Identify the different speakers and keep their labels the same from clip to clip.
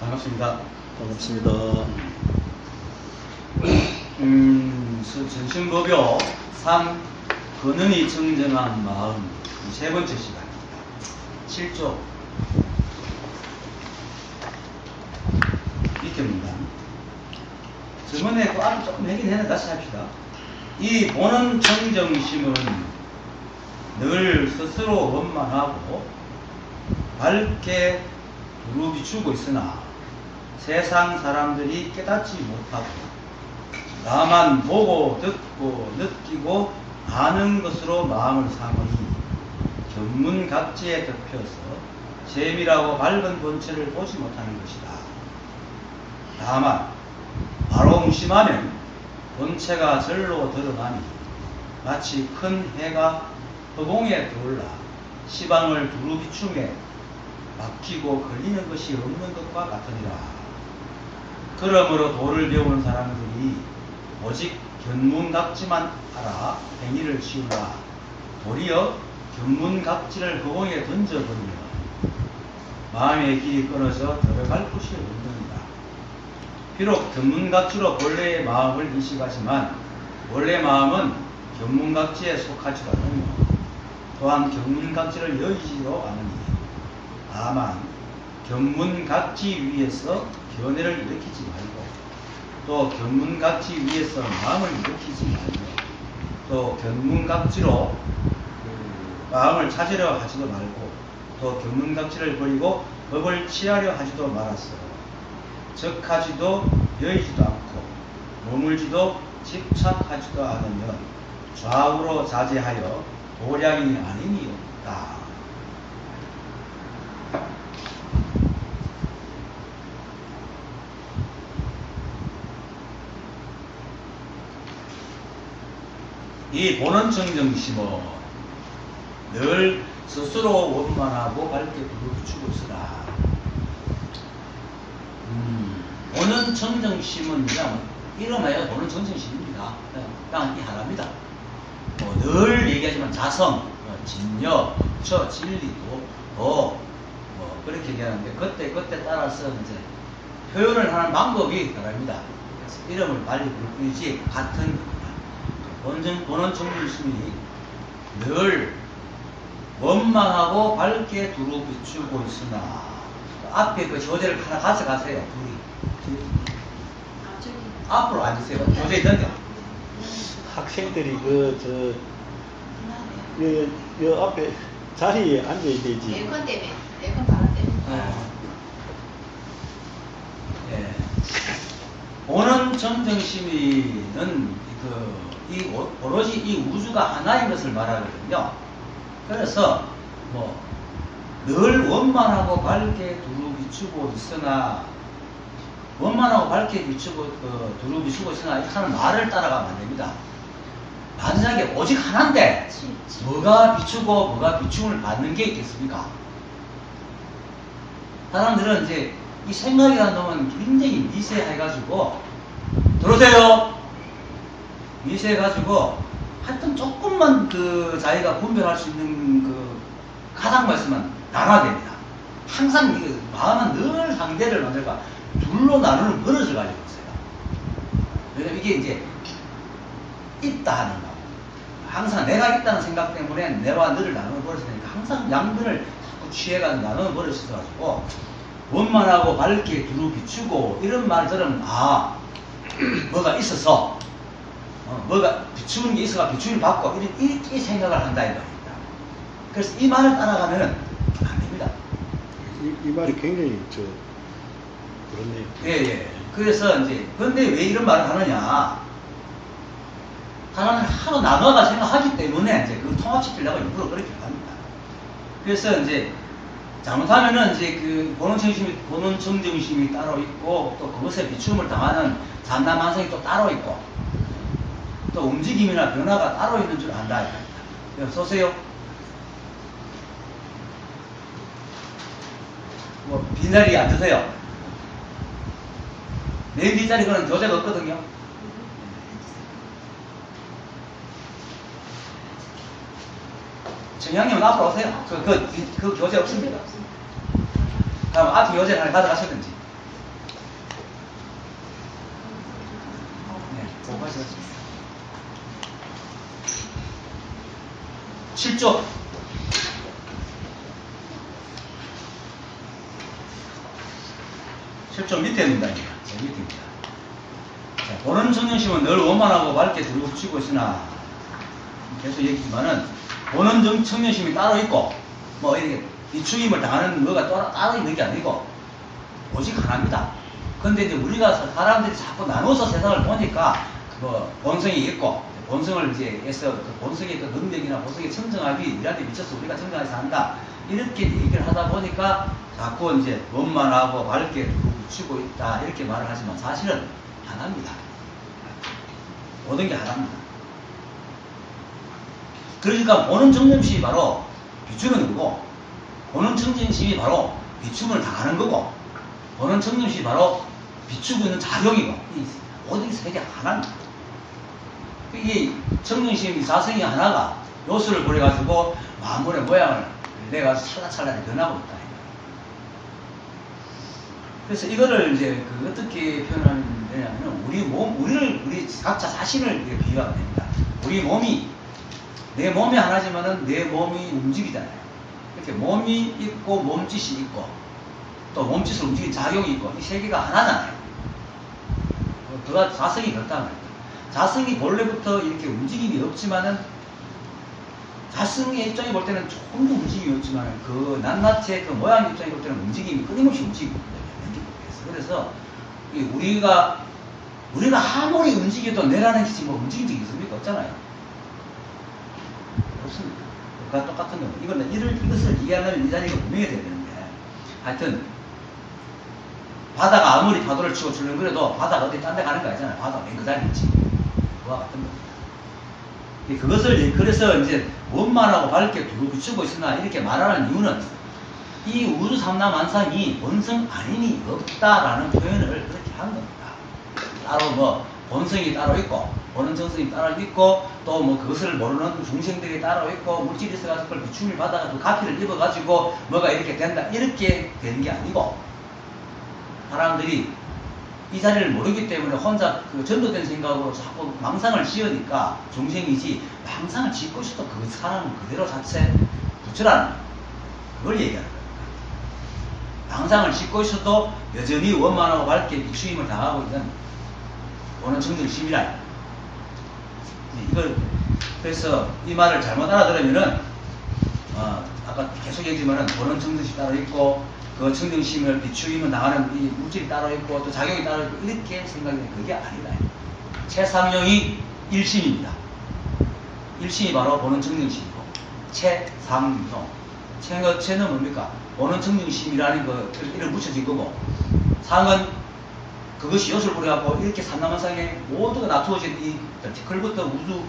Speaker 1: 반갑습니다.
Speaker 2: 반갑습니다.
Speaker 1: 전신법요 3. 근원이 정정한 마음 세 번째 시간입니다. 7조 익힙니다. 저번에 그 앞에 조금 얘기는 했는데 다시 합시다. 이 보는 정정심은 늘 스스로 원만하고 밝게 두루 비추고 있으나 세상 사람들이 깨닫지 못하고 나만 보고 듣고 느끼고 아는 것으로 마음을 삼으니 견문각지에 덮여서 재미라고 밝은 본체를 보지 못하는 것이다. 다만 바로 무심하면 본체가 절로 드러나니 마치 큰 해가 허공에 떠올라 시방을 두루 비춤에 막히고 걸리는 것이 없는 것과 같으니라. 그러므로 도를 배우는 사람들이 오직 견문각지만 알아 행위를 지우라. 도리어 견문각지를 허공에 던져버리면 마음의 길이 끊어져 들어갈 곳이 없느니라. 비록 견문각지로 본래의 마음을 인식하지만 원래 마음은 견문각지에 속하지도 않으며 또한 견문각지를 여의지도 않으니 다만 견문각지 위에서 견해를 일으키지 말고 또 견문각지 위에서 마음을 일으키지 말고 또 견문각지로 마음을 찾으려 하지도 말고 또 견문각지를 버리고 법을 취하려 하지도 말았어. 적하지도 여의지도 않고 머물지도 집착하지도 않으면 좌우로 자제하여 도량이 아니니 없다. 이 보는 정정심은 늘 스스로 원만하고 밝게 두루 비추고 있으라. 보는 정정심은 그냥 이름하여 보는 정정심입니다. 그냥 이 하나입니다. 늘 얘기하지만 자성, 진여, 부처, 진리도 그렇게 얘기하는데 그때 따라서 이제 표현을 하는 방법이 다릅니다. 그래서 이름을 빨리 부를 뿐이지 같은 보는 정정심이 늘 원만하고 밝게 두루 비추고 있으나 앞에 그 교재를 하나 가져가세요. 앞으로 앉으세요. 교재 있는데
Speaker 2: 학생들이 여 앞에 자리에 앉아야 되지.
Speaker 3: 에어컨 때문에, 에어컨 바람 때문에.
Speaker 1: 예. 보는 정정심이는 오로지 이 우주가 하나인 것을 말하거든요. 그래서 늘 원만하고 밝게 두루 비추고 있으나 원만하고 밝게 두루 비추고 있으나 하는 말을 따라가면 안 됩니다. 만약에 오직 하나인데 뭐가 비추고 뭐가 비춤을 받는 게 있겠습니까? 사람들은 이제 이 생각이라는 놈은 굉장히 미세해가지고 들어오세요. 미세해가지고 하여튼 조금만 자기가 분별할 수 있는 가닥만 있으면 나눠야 됩니다. 항상 마음은 늘 상대를 만들까 둘로 나누는 멀어져 가지고 있어요. 왜냐면 이게 이제 있다 하는 거. 항상 내가 있다는 생각 때문에 내와 너를 나누는 버릇이 되니까 항상 양면을 자꾸 취해가지고 나누는 버릇이 있어가지고 원만하고 밝게 두루 비추고 이런 말 들으면 뭐가 있어서 뭐가 비추는 게 있어가 비추는 받고 이렇게 생각을 한다 이 말입니다. 그래서 이 말을 따라가면 안 됩니다.
Speaker 2: 이 말이 굉장히 그렇네요.
Speaker 1: 예. 그래서 이제 근데 왜 이런 말을 하느냐? 사람을 하루 나눠가 생각하기 때문에 이제 그 통합시키려고 일부러 그렇게 합니다. 그래서 이제 잘못하면은 이제 보는 정정심이 따로 있고 또 그것에 비춤을 당하는 잠담만성이 또 따로 있고 또 움직임이나 변화가 따로 있는 줄 안다 이 말입니다. 서세요. 빈자리에 앉으세요. 맨 뒷자리 그런 교재가 없거든요. 정양님은 앞으로 오세요. 그 교재 없습니다. 그럼 앞에 교재를 하나 가져가시든지. 고발하겠습니다. 7조. 7조 밑에 문단입니다. 제 밑입니다. 자, 보는 청정심은 늘 원만하고 밝게 둘러붙이고 있으나, 계속 얘기지만은, 보는 청정심이 따로 있고, 뭐, 이렇게 비추임을 당하는 거가 따로 있는 게 아니고, 오직 하나입니다. 근데 이제 우리가 사람들이 자꾸 나눠서 세상을 보니까, 뭐, 본성이 있고, 본성을 이제 해서 그 본성의 그 능력이나 본성의 청정함이 우리한테 미쳐서 우리가 청정하게 산다. 이렇게 얘기를 하다 보니까 자꾸 이제 원만하고 밝게 비추고 있다. 이렇게 말을 하지만 사실은 하나입니다. 모든 게 하나입니다. 그러니까 보는 청정심이 바로 비추는 거고, 보는 청정심이 바로 비춤을 당하는 거고, 보는 청정심이 바로 비추고 있는 작용이고, 이 모든 세 개 하나입니다. 이 청정심이 자성이 하나가 요소를 버려가지고 만물의 모양을 내가 찰나찰나게 변하고 있다. 그래서 이거를 이제 어떻게 표현하면 되냐면, 우리 각자 자신을 비유하면 됩니다. 우리 몸이, 내 몸이 하나지만은 내 몸이 움직이잖아요. 이렇게 몸이 있고 몸짓이 있고 또 몸짓을 움직이는 작용이 있고, 이 세 개가 하나잖아요. 그가 자성이 그렇다는 거예요. 자성이 본래부터 이렇게 움직임이 없지만은, 자성의 입장에 볼 때는 조금도 움직임이 없지만은, 그 낱낱의 그 모양 입장에 볼 때는 움직임이 끊임없이 움직이고 있거든요. 그래서 우리가 아무리 움직여도 내라는 기지 뭐 움직인 적이 있습니까? 없잖아요. 없습니다. 그가 똑같은 겁니다. 이것을 이해하는 이 자리가 분명히 돼야 되는데, 하여튼 바다가 아무리 파도를 치고 출렁거려도 바다가 어디 딴 데 가는 거 아니잖아요. 바다가 맨 그 자리에 있지. 그와 같은 겁니다. 그것을, 그래서 이제 원만하고 밝게 두루 비추고 있으나 이렇게 말하는 이유는, 이 우주 삼라만상이 본성 아님이 없다라는 표현을 그렇게 한 겁니다. 따로 뭐 본성이 따로 있고, 보는 정성이 따로 있고, 또 뭐 그것을 모르는 중생들이 따로 있고, 물질이 있어가지고 그걸 비춤을 받아가지고 가피를 입어가지고 뭐가 이렇게 된다, 이렇게 되는 게 아니고, 사람들이 이 자리를 모르기 때문에 혼자 그 전도된 생각으로 자꾸 망상을 지으니까 중생이지, 망상을 짓고 있어도 그 사람은 그대로 자체 부처라는 거예요. 그걸 얘기하는 거예요. 망상을 짓고 있어도 여전히 원만하고 밝게 비추임을 당하고 있는 보는 청정심이라. 이걸, 그래서 이 말을 잘못 알아들으면은, 아까 계속 얘기지만은 보는 청정심이 따로 있고, 그 청정심을 비추임을 당하는 이 물질이 따로 있고 또 작용이 따로 있고, 이렇게 생각하면 그게 아니다. 최상용이 일심입니다. 일심이 바로 보는 청정심이고, 최상용. 최는 뭡니까? 보는 청정심이라는 그 이름 붙여진 거고, 상은 그것이 요소를 부려갖고 이렇게 삼라만상에 모두가 놔두어진 이 티클부터 우주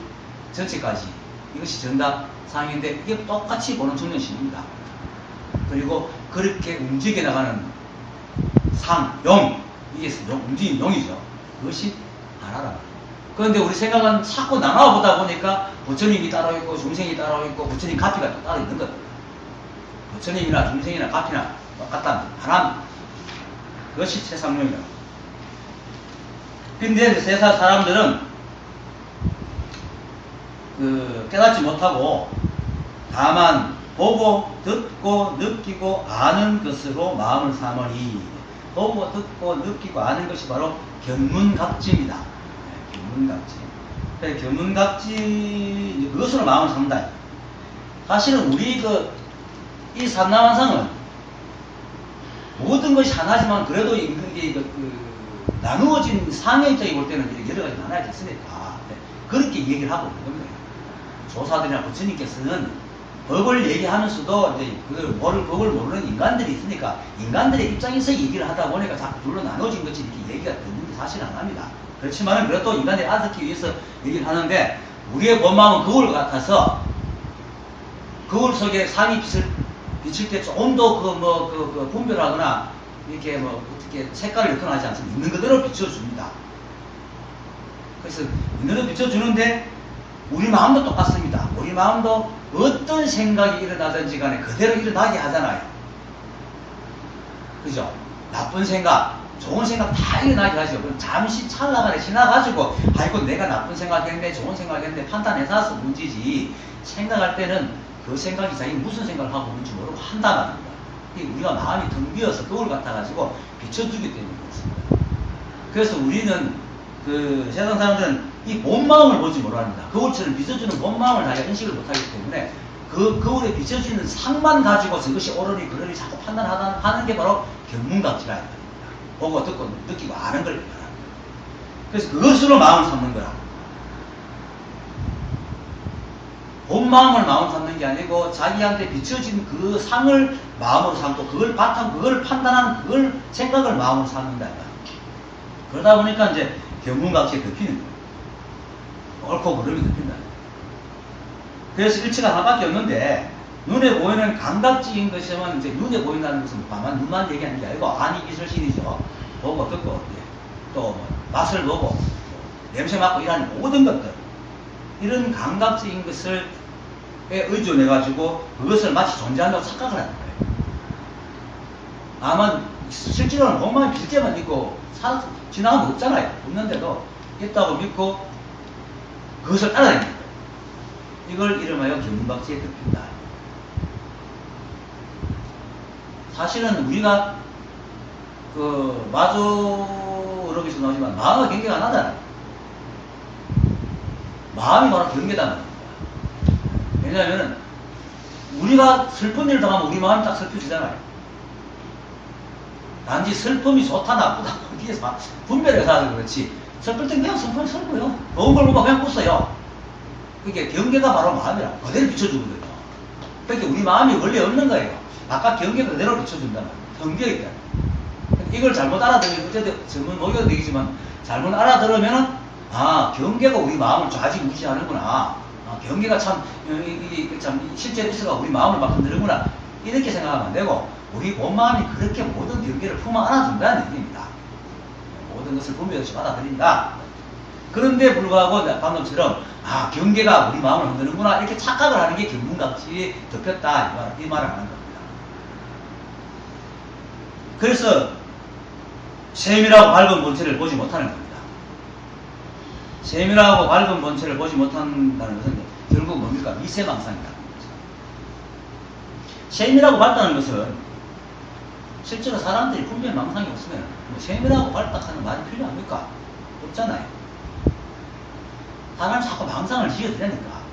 Speaker 1: 전체까지 이것이 정답 상인데, 이게 똑같이 보는 청정심입니다. 그리고 그렇게 움직여 나가는 상, 용, 이게 움직이는 용이죠. 그것이 하나라. 그런데 우리 생각은 자꾸 나눠 보다 보니까 부처님이 따로 있고 중생이 따로 있고 부처님 가피가 따로 있는 것. 부처님이나 중생이나 가피나 똑같다. 하나. 그것이 최상용이다. 근데 세상 사람들은 깨닫지 못하고 다만 보고 듣고 느끼고 아는 것으로 마음을 삼으니, 보고 듣고 느끼고 아는 것이 바로 견문각지입니다. 견문각지. 견문각지, 그것으로 마음을 삼다. 사실은 우리 이 삼라만상은 모든 것이 하나지만, 그래도 이게 나누어진 상의 입장에 볼 때는 여러 가지 나눠야 됐으니까 그렇게 얘기를 하고 있는 겁니다. 조사들이나 부처님께서는 법을 얘기하면서도 이제 법을 모르는 인간들이 있으니까 인간들의 입장에서 얘기를 하다 보니까 자꾸 둘로 나눠진 것이 이렇게 얘기가 되는 게 사실은 안 합니다. 그렇지만은 그래도 인간들이 알아듣기 위해서 얘기를 하는데, 우리의 본마음은 거울 같아서 거울 속에 상이 비칠 때 조금 더 분별하거나 이렇게 어떻게 색깔을 나타나지 않습니다. 있는 그대로 비춰줍니다. 그래서 있는 그대로 비춰주는데, 우리 마음도 똑같습니다. 우리 마음도 어떤 생각이 일어나든지 간에 그대로 일어나게 하잖아요. 그죠? 나쁜 생각, 좋은 생각 다 일어나게 하죠. 그럼 잠시 찰나간에 지나가지고 아이고 내가 나쁜 생각했네 좋은 생각했네 판단해서 문제지 생각할 때는 그 생각이 자기 무슨 생각을 하고 있는지 모르고 한단 말입니다. 우리가 마음이 텅 비어서 그걸 갖다가지고 비춰주기 때문에 그렇습니다. 그래서 우리는 그 세상 사람들은 이 본 마음을 보지 못합니다. 거울처럼 비춰주는 본 마음을 자기가 인식을 못하기 때문에 그 거울에 비춰지는 상만 가지고 저것이 옳으니 그러니 자꾸 판단하는 게 바로 견문각지라 합니다. 보고 듣고 느끼고 아는 걸 말합니다. 그래서 그것으로 마음을 삼는 거라. 본 마음을 마음 삼는 게 아니고 자기한테 비춰진 그 상을 마음으로 삼고 그걸 판단하는 그걸 생각을 마음으로 삼는다. 그러다 보니까 이제 견문각지에 덮이는 거예요. 옳고 그름이 덮인다. 그래서 일치가 하나밖에 없는데 눈에 보이는 감각적인 것이면 이제 눈에 보인다는 것은 다만 눈만 얘기하는 게 아니고 안이 기술신이죠. 보고 듣고 또 뭐 맛을 보고 냄새 맡고 이런 모든 것들 이런 감각적인 것을 의존해 가지고 그것을 마치 존재한다고 착각을 하는 거예요. 아마 실제로는 몸만 빌게만 있고 지나가면 없잖아요. 없는데도 있다고 믿고 그것을 따라다닙니다. 이걸 이름하여 견문각지에 덮인다. 사실은 우리가 그 마주르기서 나오지만 마음의 경계가 나잖아요. 마음이 바로 경계다 말입니다. 왜냐하면 우리가 슬픈 일을 당하면 우리 마음이 딱 슬퍼지잖아요. 단지 슬픔이 좋다 나쁘다 거기에서 분별을 해서 그렇지 슬플 땐 그냥 슬퍼요. 좋은 걸 보고 그냥 웃어요. 이게 경계가 바로 마음이라 그대로 비춰주거든요. 그러니까 우리 마음이 원래 없는 거예요. 아까 경계 그대로 비춰준다는 경계가 있다. 이걸 잘못 알아들으면 어쨌든 전문 목요도 되겠지만 잘못 알아들으면은 아 경계가 우리 마음을 좌지우지하는구나. 아, 경계가 참 실제로 있어가 우리 마음을 막 흔드는구나. 이렇게 생각하면 안 되고 우리 본 마음이 그렇게 모든 경계를 품어 안아준다는 얘기입니다. 모든 것을 분별없이 받아들인다. 그런데 불구하고 방금처럼 아 경계가 우리 마음을 흔드는구나 이렇게 착각을 하는 게 견문각지에 덮였다 이 말을 하는 겁니다. 그래서 세밀하고 밝은 본체를 보지 못하는 겁니다. 세밀하고 밝은 본체를 보지 못한다는 것은 결국 뭡니까? 미세망상이라는 거죠. 세밀하고 밝다는 것은 실제로 사람들이 분별 망상이 없으면 뭐 세밀하고 밝다 하는 말이 필요합니까? 없잖아요. 사람이 자꾸 망상을 지어대니까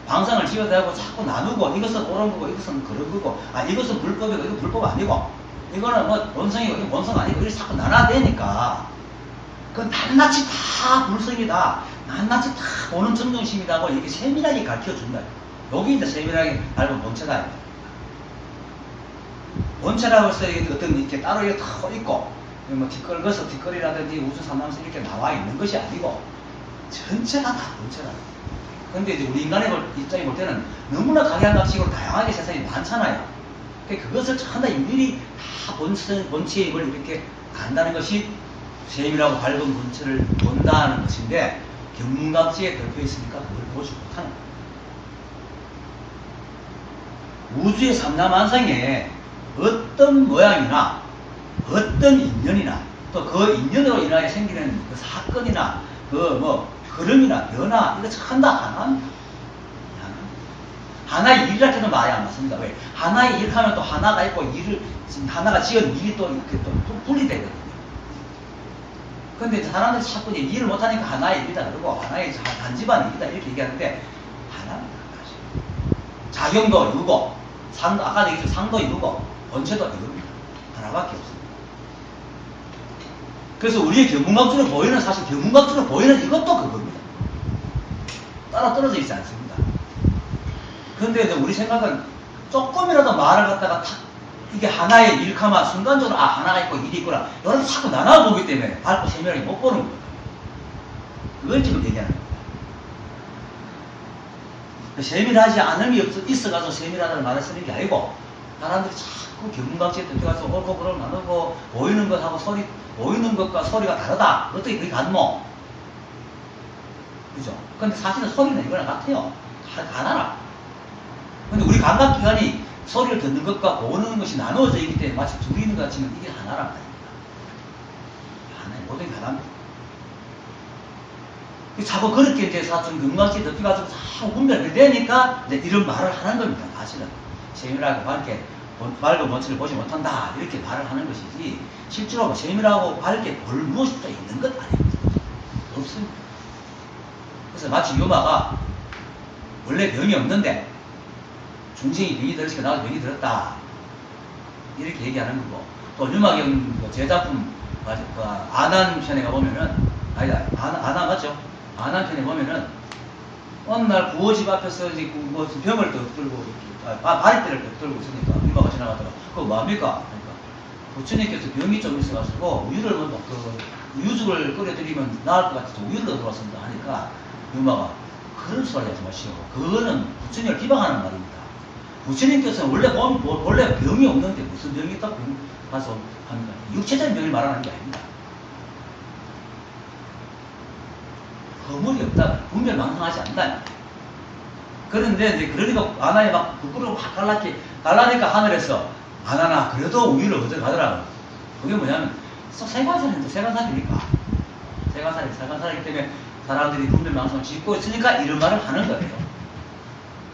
Speaker 1: 망상을 지어대고 자꾸 나누고 이것은 옳은 거고 이것은 그런 거고 아 이것은 불법이고 이거 불법 아니고 이거는 뭐 본성이고 이거 본성 아니고 이렇게 자꾸 나눠대니까 그건 낱낱이 다 불성이다 낱낱이 다 보는 정정심이다고 이렇게 세밀하게 가르쳐준다. 여기 이제 세밀하게 밟은 본체다. 본체라고 해서 어떤 이렇게 따로 이렇게 다 있고 뭐 뒷걸거서 뒷걸이라든지 우주삼남성 이렇게 나와 있는 것이 아니고 전체가 다 본체라. 근데 이제 우리 인간의 입장에 볼 때는 너무나 각양각식으로 다양하게 세상이 많잖아요. 그것을 전부 다 일일이 다 본체의 힘을 이렇게 안다는 것이 세밀하고 밝은 본체를 본다는 것인데 견문각지에 덮여 있으니까 그걸 보지 못하는 거예요. 우주의 삼라만상에 어떤 모양이나 어떤 인연이나 또 그 인연으로 인하여 생기는 그 사건이나 그 뭐 흐름이나 변화 이거 전부 다 하나입니다. 하나의 일이라 해도 말이 안 맞습니다. 왜? 하나의 일 하면 또 하나가 있고 하나가 지은 일이 또 이렇게 또 분리되거든요. 근데 사람들이 자꾸 이제 일을 못하니까 하나의 일이다 그러고 하나의 단집안 일이다 이렇게 얘기하는데 하나입니다. 작용도 이루고 상도 아까 얘기했죠. 상도 이루고 본체도 이룹니다. 하나밖에 없습니다. 그래서 우리의 견문각지로 보이는 사실 견문각지로 보이는 이것도 그겁니다. 따로 떨어져 있지 않습니다. 그런데 우리 생각은 조금이라도 말을 갖다가 탁 이게 하나의 일카마 순간적으로 아 하나가 있고 일이 있구나 여러분 자꾸 나눠보기 때문에 밝고 세밀하게 못 보는 거예요. 그걸 지금 얘기하는 겁니다. 세밀하지 않음이 있어가지고 세밀하다는 말을 쓰는 게 아니고 사람들이 자꾸 견문각지에 덮여가서 옳고 그름을 나누고 보이는 것하고 소리 보이는 것과 소리가 다르다. 어떻게 그게 같노? 그죠? 근데 사실은 소리는 이거랑 같아요. 하나라. 근데 우리 감각기관이 소리를 듣는 것과 보는 것이 나누어져 있기 때문에 마치 둘이 있는 것 같지만 이게 하나란 말입니다. 모든 게 가담니다. 자꾸 그렇게 이제 사촌 금강지 덮여가지고 자꾸 분별이 되니까 이제 이런 말을 하는 겁니다. 사실은 세밀하게 밝은 본질을 보지 못한다 이렇게 말을 하는 것이지 실제로 세밀하고 밝게 볼 무엇이 있는 것 아닙니다. 없습니다. 그래서 마치 유마가 원래 병이 없는데 중생이 병이 들으니까 나도 병이 들었다 이렇게 얘기하는 거고, 또 유마경 제 작품 아난 편에 가보면은 아니다 아난 맞죠? 아난 편에 보면은 어느 날 부어집 앞에서 이제 뭐 병을 더 들고 바리대를 더 들고 있으니까 유마가 지나가더라. 그거 뭐합니까? 그러니까 부처님께서 병이 좀 있어가지고 우유를 우유죽을 끓여드리면 나을 것 같아서 우유를 얻어왔습니다 하니까 유마가 그런 소리 하지 마시오. 그거는 부처님을 비방하는 말입니다. 부처님께서는 원래 병이 없는데 무슨 병이 있다고 가서 합니까? 육체적인 병을 말하는 게 아닙니다. 허물이 없다. 분별망상하지 않는다. 그런데 이제 그러니까 아나에 막 부끄러워 막 갈라니까 하늘에서 아나나 그래도 우유를 얻어가더라고. 그게 뭐냐면 세관살이니까 세관살이기 때문에 사람들이 분별망상을 짓고 있으니까 이런 말을 하는 거예요.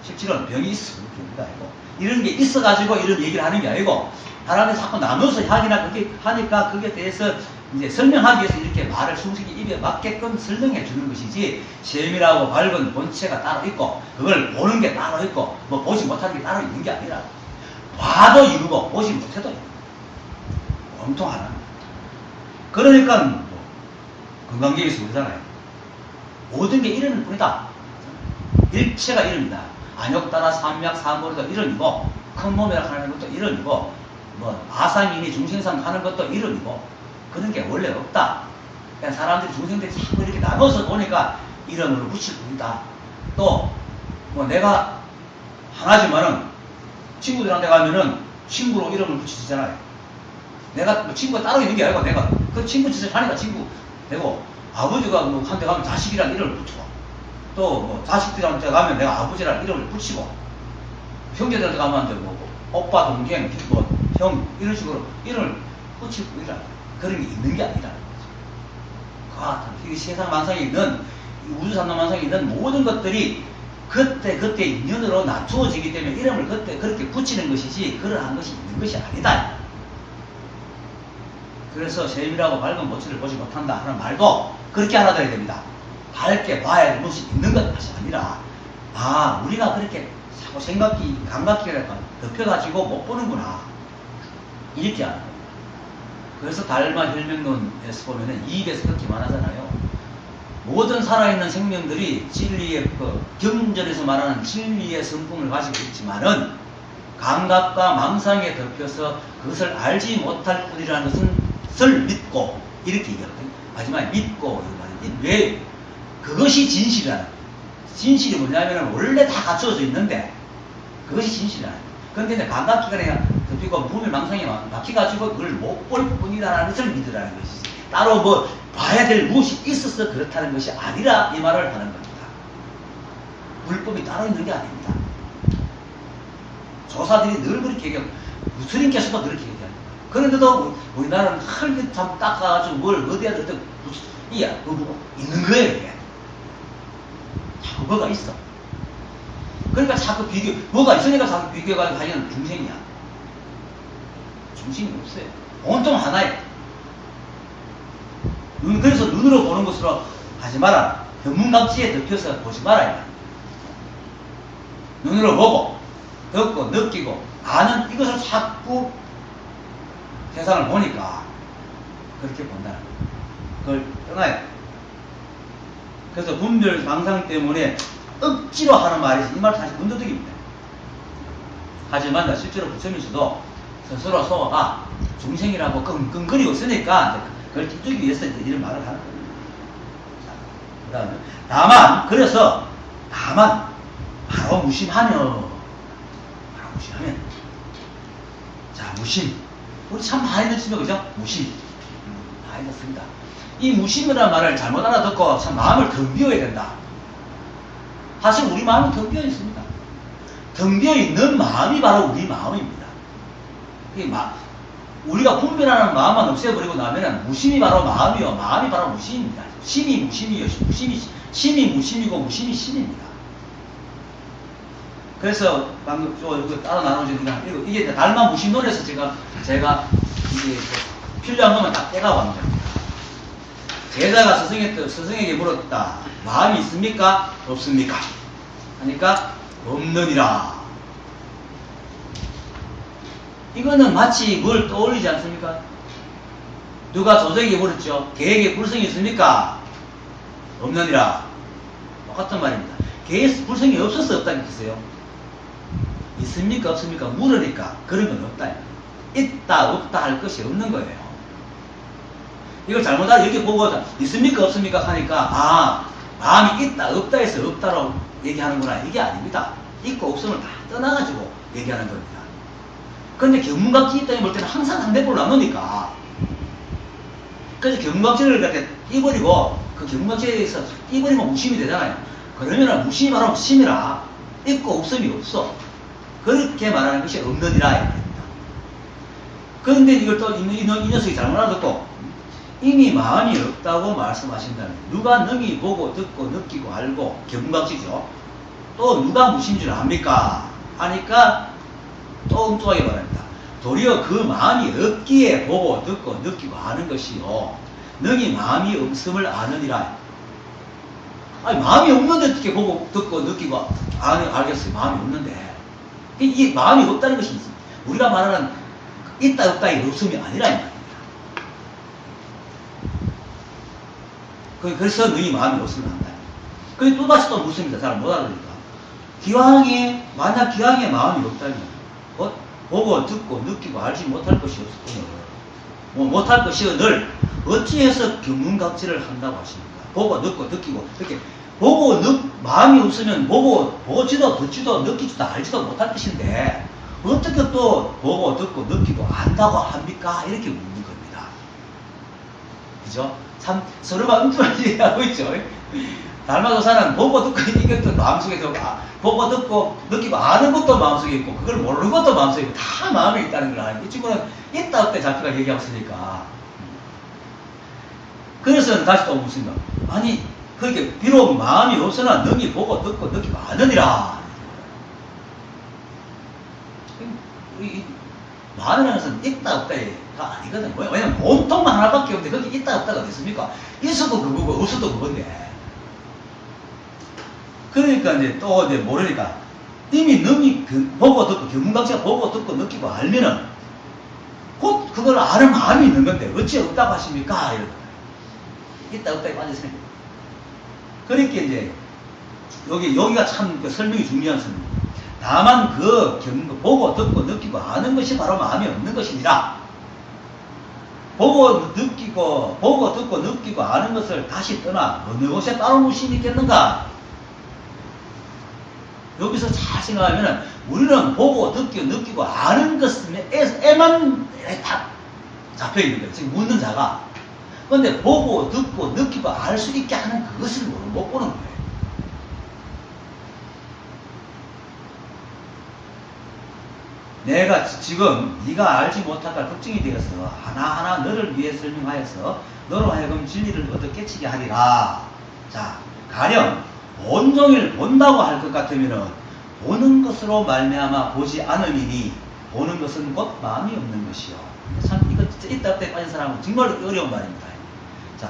Speaker 1: 실제로는 병이 있어. 그게 아니고 이런 게 있어가지고 이런 얘기를 하는 게 아니고 사람들이 자꾸 나눠서 그렇게 하니까 그게 대해서 이제 설명하기 위해서 이렇게 말을 숨쉬기 입에 맞게끔 설명해 주는 것이지, 세밀하고 밝은 본체가 따로 있고 그걸 보는 게 따로 있고 뭐 보지 못하는 게 따로 있는 게 아니라 봐도 이루고 보지 못해도 이루고 온통 하나. 그러니까 뭐 건강계에서 그러잖아요. 모든 게 이름일 뿐이다. 일체가 이름이다. 안욕따라 삼약 사모리도 이름이고 큰 몸이라 하는 것도 이름이고 뭐 아상이니 중생상 하는 것도 이름이고 그런 게 원래 없다. 그냥 사람들이 중생들이 자꾸 이렇게 나눠서 보니까 이름으로 붙일 뿐이다. 또 뭐 내가 하나지만은 친구들한테 가면은 친구로 이름을 붙이잖아요. 내가 뭐 친구가 따로 있는 게 아니고 내가 그 친구 짓을 하니까 친구 되고, 아버지가 뭐 한테 가면 자식이라는 이름을 붙이고, 또 뭐 자식들한테 가면 내가 아버지라는 이름을 붙이고, 형제들한테 가면 이제 뭐 오빠, 동생, 뭐 형 이런 식으로 이름을 붙일 뿐이라 그런 게 있는 게 아니라는 거죠. 이 세상 만상에 있는 우주산업만상에 있는 모든 것들이 그때 인연으로 낮추어지기 때문에 이름을 그때 그렇게 붙이는 것이지 그러한 것이 있는 것이 아니다. 그래서 세밀하고 밝은 본체를 보지 못한다 하는 말도 그렇게 알아들어야 됩니다. 밝게 봐야 할 것이 있는 것이 아니라 우리가 그렇게 자꾸 감각기가 덮여가지고 못 보는구나 이렇게 하는 거예요. 그래서 달마 혈맹론에서 보면은 이입에서 그렇게 말하잖아요. 모든 살아있는 생명들이 진리의 경전에서 말하는 진리의 성품을 가지고 있지만은 감각과 망상에 덮여서 그것을 알지 못할 뿐이라는 것을 믿고 이렇게 얘기하거든요. 마지막에 믿고 왜 그것이 진실이라는 거예요. 진실이 뭐냐면 원래 다 갖춰져 있는데 그것이 진실이라는 거예요. 그런데 감각기관에 덮이고 분별 망상에 막혀가지고 그걸 못 볼 뿐이라는 것을 믿으라는 것이지, 따로 뭐 봐야 될 무엇이 있어서 그렇다는 것이 아니라 이 말을 하는 겁니다. 물법이 따로 있는 게 아닙니다. 조사들이 늘 그렇게 얘기하고 무스림께서도 그렇게 얘기합니다. 그런데도 우리나라는 헐 참 닦아가지고 뭘 어디야 어디 있는 거예요. 이게 자꾸 뭐가 있어. 그러니까 자꾸 뭐가 있으니까 자꾸 비교해가지고 하려는 중생이야. 중심이 없어요. 온통 하나예요. 그래서 눈으로 보는 것으로 하지 마라. 견문각지에 덮여서 보지 마라. 눈으로 보고 듣고 느끼고 아는 이것을 자꾸 세상을 보니까 그렇게 본다는 거예요. 그걸 떠나야 돼요. 그래서 분별 망상 때문에 억지로 하는 말이지 이 말 사실 문도덕입니다. 하지만 실제로 부처님께서도 스스로 소화가 중생이라고 끙끙거리고 있으니까 그걸 뒷두기 위해서 이런 말을 하는 거예요. 그 다음에 다만 바로 무심하면 자 무심 우리 참 많이 듣습니다. 그죠? 무심 많이 듣습니다. 이 무심이라는 말을 잘못 알아듣고 참 마음을 덤비워야 된다. 사실 우리 마음은 덤비어 있습니다. 덤비어 있는 마음이 바로 우리 마음입니다. 우리가 분별하는 마음만 없애버리고 나면은 무심이 바로 마음이요. 마음이 바로 무심입니다. 심이 무심이요. 심이 무심이고 무심이 심입니다. 그래서 방금 이거 따로 나눠주니까 이게 달마 무심론에서 제가 이게 필요한 것만 딱 떼가 왔는 겁니다. 제자가 스승에게 물었다. 마음이 있습니까? 없습니까? 하니까 없느니라. 이거는 마치 뭘 떠올리지 않습니까? 누가 조정에게 물었죠. 개에게 불성이 있습니까? 없느니라. 똑같은 말입니다. 개에 불성이 없어서 없다는 뜻이에요. 있습니까? 없습니까? 물으니까 그런 건 없다. 있다 없다 할 것이 없는 거예요. 이걸 잘못하다 이렇게 보고 있습니까? 없습니까? 하니까 마음이 있다 없다 해서 없다라고 얘기하는구나. 이게 아닙니다. 있고 없음을 다 떠나가지고 얘기하는 겁니다. 그런데 견문각지 입장에 볼 때는 항상 상대법을 나누니까 그래서 견문각지를 갖다 띄버리고 그 견문각지에서 띄버리면 무심이 되잖아요. 그러면 무심이 바로 심이라. 있고 없음이 없어. 그렇게 말하는 것이 없느니라 말입니다. 그런데 이걸 또 이 녀석이 잘못 알아듣고 이미 마음이 없다고 말씀하신다면 누가 능히 보고 듣고 느끼고 알고 견문각지죠. 또 누가 무심인 줄 압니까? 하니까 또 엉뚱하게 말합니다. 도리어 그 마음이 없기에 보고 듣고 느끼고 아는 것이요. 능히 마음이 없음을 아느니라. 아니 마음이 없는데 어떻게 보고 듣고 느끼고 알겠어요. 마음이 없는데. 이 마음이 없다는 것이 있습니다. 우리가 말하는 있다 없다의 없음이 아니라 이 말입니다. 그래서 너희 마음이 없으면 한다. 그게 또다시 또 묻습니다. 잘 못 알아들으니까. 만약 기왕에 마음이 없다면, 보고, 듣고, 느끼고, 알지 못할 것이 없었군요. 못할 것이오늘, 어찌해서 견문각지를 한다고 하십니까? 보고, 듣고, 느끼고, 이렇게, 마음이 없으면 보지도, 듣지도, 느끼지도, 알지도 못할 것인데, 어떻게 또 보고, 듣고, 느끼고, 안다고 합니까? 이렇게 묻는 겁니다. 그죠? 참 서로가 엉뚱하게 얘기하고 있죠. 달마도사는 보고 듣고 이것도 마음속에 들고 보고 듣고 느끼고 아는 것도 마음속에 있고 그걸 모르는 것도 마음속에 있고 다 마음에 있다는 걸 아니까 이 친구는 있다 없다 자기가 얘기하고 있으니까. 그래서 다시 또 묻습니다. 아니 그렇게 비록 마음이 없으나 능히 보고 듣고 느끼고 아느니라. 마음이라는 것은 있다 없다가 아니거든요. 왜냐면 몸통만 하나밖에 없는데 거기 있다 없다가 어디 있습니까? 있어도 그거고 없어도 그건데. 그러니까 이제 모르니까 이미 능히 보고 듣고 견문각지가 보고 듣고 느끼고 알면은 곧 그걸 아는 마음이 있는 건데 어찌 없다고 하십니까? 이러고 있다 없다에 빠졌습니다. 그러니까 이제 여기가 참 설명이 중요한 설명입니다. 다만 보고 듣고 느끼고 아는 것이 바로 마음이 없는 것이니라. 보고 듣고 느끼고 아는 것을 다시 떠나 어느 곳에 따로 무심이 있겠는가? 여기서 잘 생각하면 우리는 보고 듣고 느끼고 아는 것에만 다 잡혀있는 거예요. 지금 묻는 자가. 그런데 보고 듣고 느끼고 알 수 있게 하는 그것을 못 보는 거예요. 내가 지금 네가 알지 못할까 걱정이 되어서 하나하나 너를 위해 설명하여서 너로 하여금 진리를 얻어 깨치게 하리라. 자, 가령 온종일 본다고 할 것 같으면은 보는 것으로 말미암아 보지 않으리니 보는 것은 곧 마음이 없는 것이요. 참 이거 진짜 있다 없다 빠진 사람은 정말 어려운 말입니다. 자,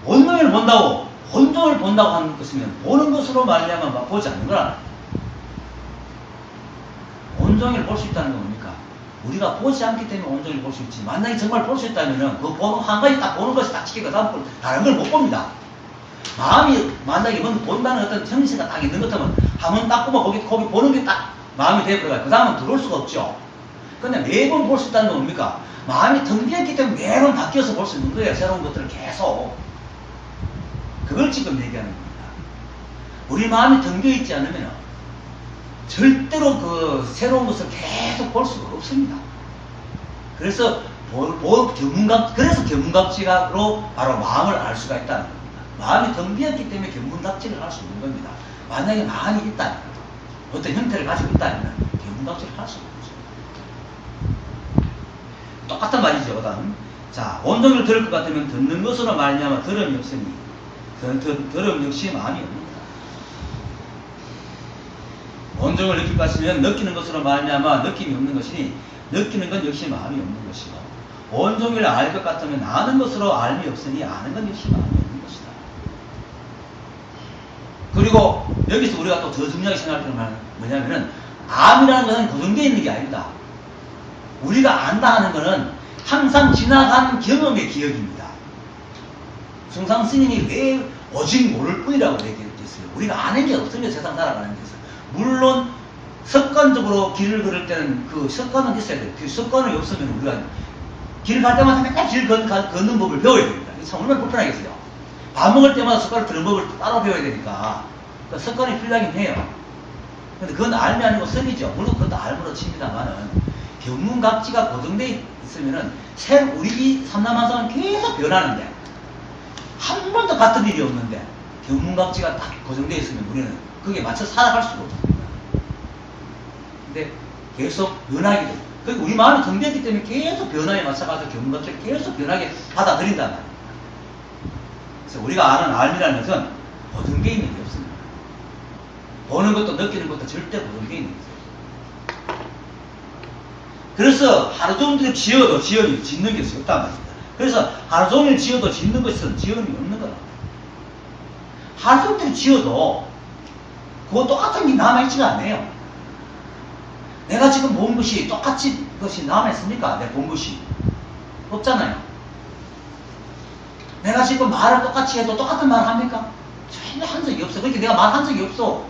Speaker 1: 온종일 본다고 하는 것이면 보는 것으로 말미암아 보지 않는 거라. 온종일 볼 수 있다는 건 뭡니까? 우리가 보지 않기 때문에 온종일 볼 수 있지. 만약에 정말 볼 수 있다면은 그 보는 한 가지 딱 보는 것이 딱 지키고 다른 걸 못 봅니다. 마음이 만약에 본다는 어떤 정신가 딱 있는 것 같으면 한번 딱 보면 거기 보는 게 딱 마음이 되어버려요. 그 다음은 들어올 수가 없죠. 근데 매번 볼 수 있다는 건 뭡니까? 마음이 텅 비었기 때문에 매번 바뀌어서 볼 수 있는 거예요. 새로운 것들을 계속. 그걸 지금 얘기하는 겁니다. 우리 마음이 텅 비어 있지 않으면 절대로 그 새로운 것을 계속 볼 수가 없습니다. 그래서 그래서 견문각지로 바로 마음을 알 수가 있다는 겁니다. 마음이 텅 비었기 때문에 견문각지를 할 수 있는 겁니다. 만약에 마음이 있다면, 어떤 형태를 가지고 있다면 견문각지를 할 수 없죠. 똑같은 말이죠. 그다음 자 온종일 들을 것 같으면 듣는 것으로 말미암아 들음이 없으니 들음 역시 마음이 없는다. 온종일 느낄 것 같으면 느끼는 것으로 말미암아 느낌이 없는 것이니 느끼는 건 역시 마음이 없는 것이고 온종일 알 것 같으면 아는 것으로 알미 없으니 아는 건 역시 마음이 없는 것이다. 그리고 여기서 우리가 또 더 중요하게 생각할 건 뭐냐면은 암이라는 것은 고정되어 있는 게 아닙니다. 우리가 안다 하는 것은 항상 지나간 경험의 기억입니다. 숭상 스님이 왜 오직 모를 뿐이라고 얘기했어요. 우리가 아는 게 없으면 세상 살아가는 데서. 물론 습관적으로 길을 걸을 때는 그 습관은 있어야 돼요. 그 습관이 없으면 우리가 길 갈 때마다 맨날 길 걷는 법을 배워야 됩니다. 이게 참 얼마나 불편하겠어요. 밥 먹을 때마다 숟가락 드는 법을 따로 배워야 되니까 그 습관이 필요하긴 해요. 근데 그건 알미 아니고 습이죠. 물론 그것도 알므로 칩니다만은 견문각지가 고정되어 있으면은 우리 이 삼남한상은 계속 변하는데 한 번도 같은 일이 없는데 견문각지가 딱 고정되어 있으면 우리는 거기에 맞춰 살아갈 수가 없습니다. 근데 계속 변하게 돼요. 그리고 우리 마음이 정되었기 때문에 계속 변화에 맞춰가서 견문각지를 계속 변하게 받아들인단 말이에요. 그래서 우리가 아는 알미라는 것은 고정되어 있는 게 없습니다. 보는 것도 느끼는 것도 절대 고정되어 있는 게 없어요. 그래서 하루 종일 지어도 지연이 짓는 게 없단 말입니다. 그래서 하루 종일 지어도 짓는 것은 지연이 없는 거다. 하루 종일 지어도 그거 똑같은 게 남아있지가 않아요. 내가 지금 본 것이 똑같이 것이 남아있습니까? 내가 본 것이 없잖아요. 내가 지금 말을 똑같이 해도 똑같은 말을 합니까? 전혀 한 적이 없어. 그렇게 내가 말한 적이 없어.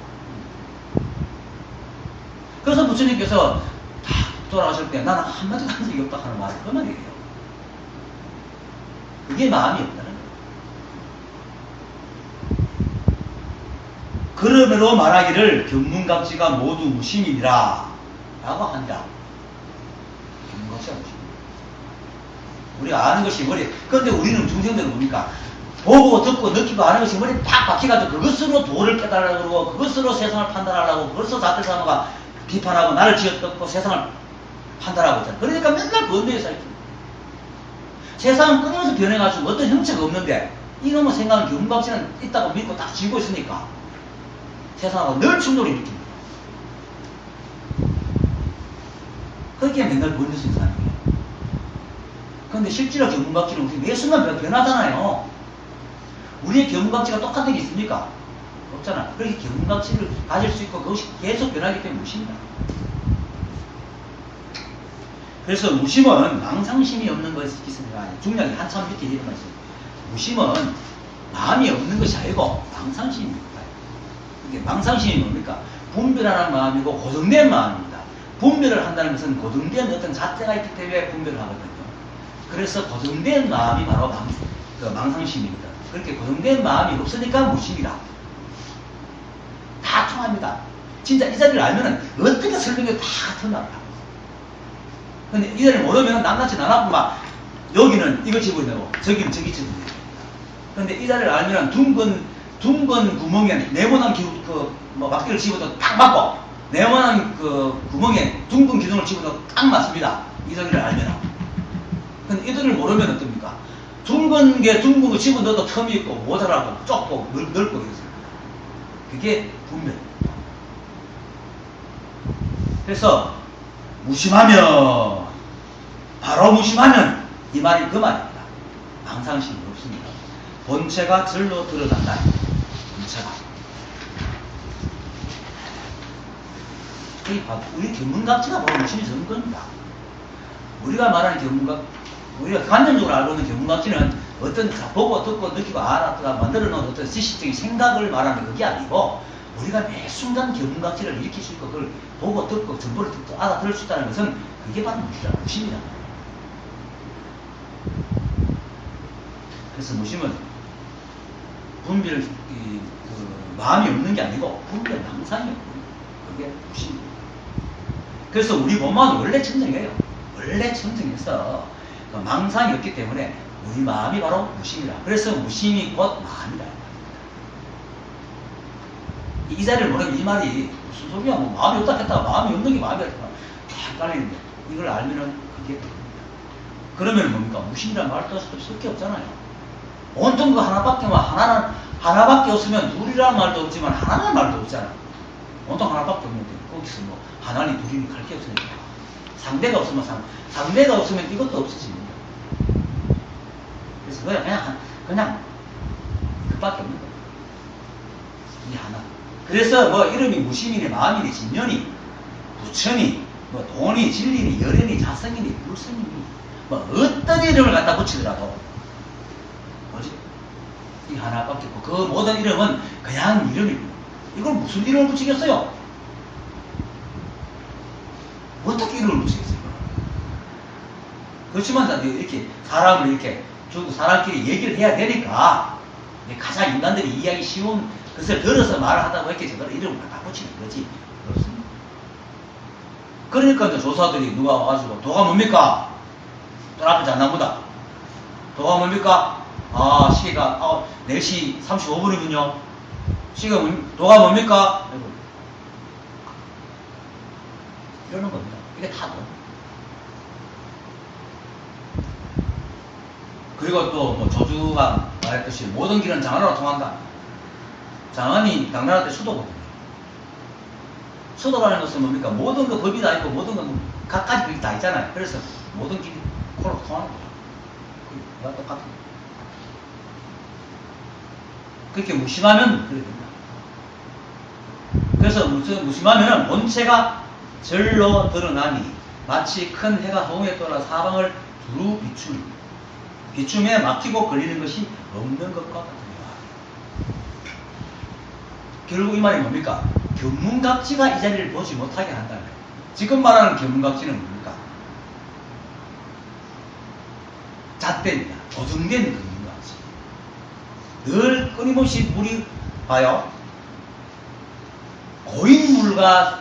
Speaker 1: 그래서 부처님께서 다 돌아가실 때 나는 한마디도 한 적이 없다 하는 말이 그 말이에요. 그게 마음이 없다는 거예요. 그러므로 말하기를 견문각지가 모두 무심이니라 라고 한다. 견문각지가 무심이다. 우리가 아는 것이 머리. 그런데 우리는 중생들은 뭡니까? 보고 듣고 느끼고 아는 것이 머리에 딱 박혀가지고 그것으로 도를 깨달으려고 그러고 그것으로 세상을 판단하려고 그것으로 자필사모가 비판하고 나를 지어뜯고 세상을 판단하고 있잖아. 그러니까 맨날 그런 데에 살죠. 세상은 끊임없이 변해가지고 어떤 형체가 없는데 이놈의 생각은 견문각지는 있다고 믿고 딱 지고 있으니까 세상하고 늘 충돌이 일으킵니다. 그렇게 맨날 보는 수 있는 사람이에요. 그런데 실제로 견문각지는 우리 매 순간 변하잖아요. 우리의 견문각지가 똑같은 게 있습니까? 없잖아. 그렇게 견문각지를 가질 수 있고 그것이 계속 변하기 때문에 무심이다. 그래서 무심은 망상심이 없는 것이 있습니다. 중량이 한참 밑에 이런 말씀. 무심은 마음이 없는 것이 아니고 망상심입니다. 이게 망상심이 뭡니까? 분별하는 마음이고 고정된 마음입니다. 분별을 한다는 것은 고정된 어떤 잣대가 있기 때문에 분별을 하거든요. 그래서 고정된 마음이 바로 망상심입니다. 그렇게 고정된 마음이 없으니까 무심이다. 다 통합니다. 진짜 이 자리를 알면은 어떻게 설명해도 다 통합니다. 근데 이 자리를 모르면은 낱낱이 나눠보면 막 여기는 이거 집어내고 저기는 저기 집어내고. 근데 이 자리를 알면은 둥근 구멍에 네모난 막대를 집어도 딱 맞고 네모난 그 구멍에 둥근 기둥을 집어도 딱 맞습니다. 이 자리를 알면은. 근데 이들을 모르면 어떻습니까? 둥근 거 집어넣어도 틈이 있고 모자라고 좁고 넓고 이렇습니다. 그게 분별. 그래서 무심하면 바로 무심하면 이 말이 그 말입니다. 망상심이 없습니다. 본체가 절로 드러난다. 본체가. 우리 견문각지가 바로 무심이 적은 겁니다. 우리가 말하는 견문각, 우리가 관념적으로 알고 있는 견문각지는 어떤 보고 듣고 느끼고 알았다가 만들어 놓은 어떤 지식적인 생각을 말하는 그게 아니고 우리가 매 순간 견문각지를 일으킬 수 있고 그걸 보고 듣고 정보를 듣고 알아들을 수 있다는 것은 그게 바로 무심이다. 그래서 무심은 분별, 마음이 없는 게 아니고 분별 망상이 없는 그게 무심입니다. 그래서 우리 몸은 원래 청정해요. 원래 청정해서 그 망상이 없기 때문에 우리 마음이 바로 무심이라. 그래서 무심이 곧 마음이라. 이 자리를 모르면 이 말이 무슨 소리야? 뭐 마음이 없다 했다가 마음이 없는 게 마음이라. 헷갈리는데 이걸 알면은 그게 됩니다. 그러면 뭡니까? 무신이란 말도 할 게 없잖아요. 온통 그 하나밖에 없으면 둘이라는 말도 없지만 하나라는 말도 없잖아. 온통 하나밖에 없는데 거기서 뭐 하나니 둘이니 갈 게 없으니까 상대가 없으면 상대가 없으면 이것도 없어집니다. 그래서 그냥 그밖에 없는 거예요. 이 하나. 그래서 뭐 이름이 무심이니 마음이니 진년이 부처니 뭐 돈이 진리니 열애니 자성이니 불성이니 뭐 어떤 이름을 갖다 붙이더라도 뭐지? 이 하나밖에 없고 그 모든 이름은 그냥 이름입니다. 이걸 무슨 이름을 붙이겠어요? 어떻게 이름을 붙이겠어요? 그렇지만 이렇게 사람을 이렇게 주고 사람끼리 얘기를 해야 되니까 가장 인간들이 이해하기 쉬운 것을 들어서 말을 하다 보니까 제대로 이름을 갖다 붙이는 거지. 그렇습니다. 그러니까 이제 조사들이 누가 와가지고 도가 뭡니까? 또 앞에 잣나무다. 도가 뭡니까? 아, 시가 4시 35분이군요. 도가 뭡니까? 이러는 겁니다. 이게 다 도. 그리고 또 뭐 조주가 말했듯이 모든 길은 장안으로 통한다. 장안이 당나라 때 수도거든요. 수도라는 것은 뭡니까? 모든 그 법이 다 있고 모든 건 각가지 법이 다 있잖아요. 그래서 모든 길이 코로 통하는 거죠. 그거 똑같은 거예요. 그렇게 무심하면 그렇게 됩니다. 그래서 무심하면 본체가 절로 드러나니 마치 큰 해가 허공에 떠올라 사방을 두루 비춤에 막히고 걸리는 것이 없는 것과 같으니라. 결국 이 말이 뭡니까? 견문각지가 이 자리를 보지 못하게 한다는 거예요. 지금 말하는 견문각지는 뭡니까? 잣대입니다. 고정된 견문각지. 늘 끊임없이 물이 봐요. 고인 물과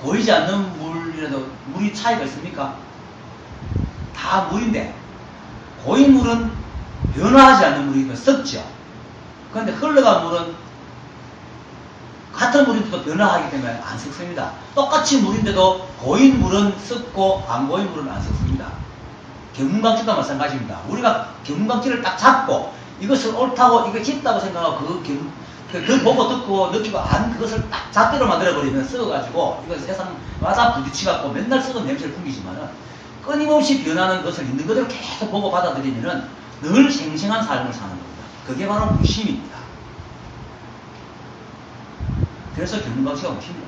Speaker 1: 고이지 않는 물이라도 물이 차이가 있습니까? 다 물인데 고인 물은 변화하지 않는 물이니까 썩죠. 그런데 흘러간 물은 같은 물인데도 변화하기 때문에 안 썩습니다. 똑같이 물인데도 고인 물은 썩고 안 고인 물은 안 썩습니다. 견문각지도 마찬가지입니다. 우리가 견문각지를 딱 잡고 이것을 옳다고 이거 짙다고 생각하고 그 보고 듣고 느끼고 안 그것을 딱 잣대로 만들어버리면 썩어가지고 이거 세상마다 부딪혀갖고 맨날 썩은 냄새를 풍기지만은 끊임없이 변하는 것을 있는 그대로 계속 보고 받아들이면은 늘 생생한 삶을 사는 겁니다. 그게 바로 무심입니다. 그래서 견문각지가 무심이에요.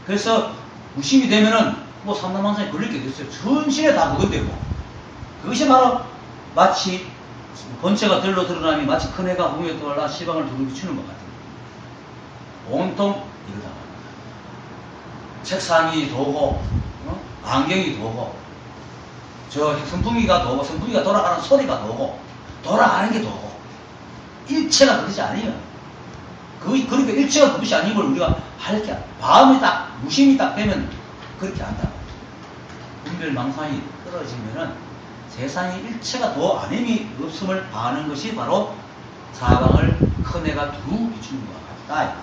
Speaker 1: 그래서 무심이 되면은 뭐 삼남만상에 걸릴 게 됐어요. 전신에 다 그건데 뭐. 그것이 바로 마치 본체가 들로 드러나니 마치 큰 해가 공에 떠올라 시방을 두루 비추는 것 같아요. 온통 이러다 말입니다. 책상이 도고 안경이 도고 저 선풍기가 도고 선풍기가 돌아가는 소리가 도고 돌아가는 게 도고 일체가 그것이 아니에요. 그러니까 일체가 그것이 아닌 걸 우리가 할게 마음이 딱 무심이 딱 되면 그렇게 한다. 분별망상이 떨어지면은 세상에 일체가 더 아님이 없음을 아는 것이 바로 사방을 큰 해가 두루 비추는 것 같다.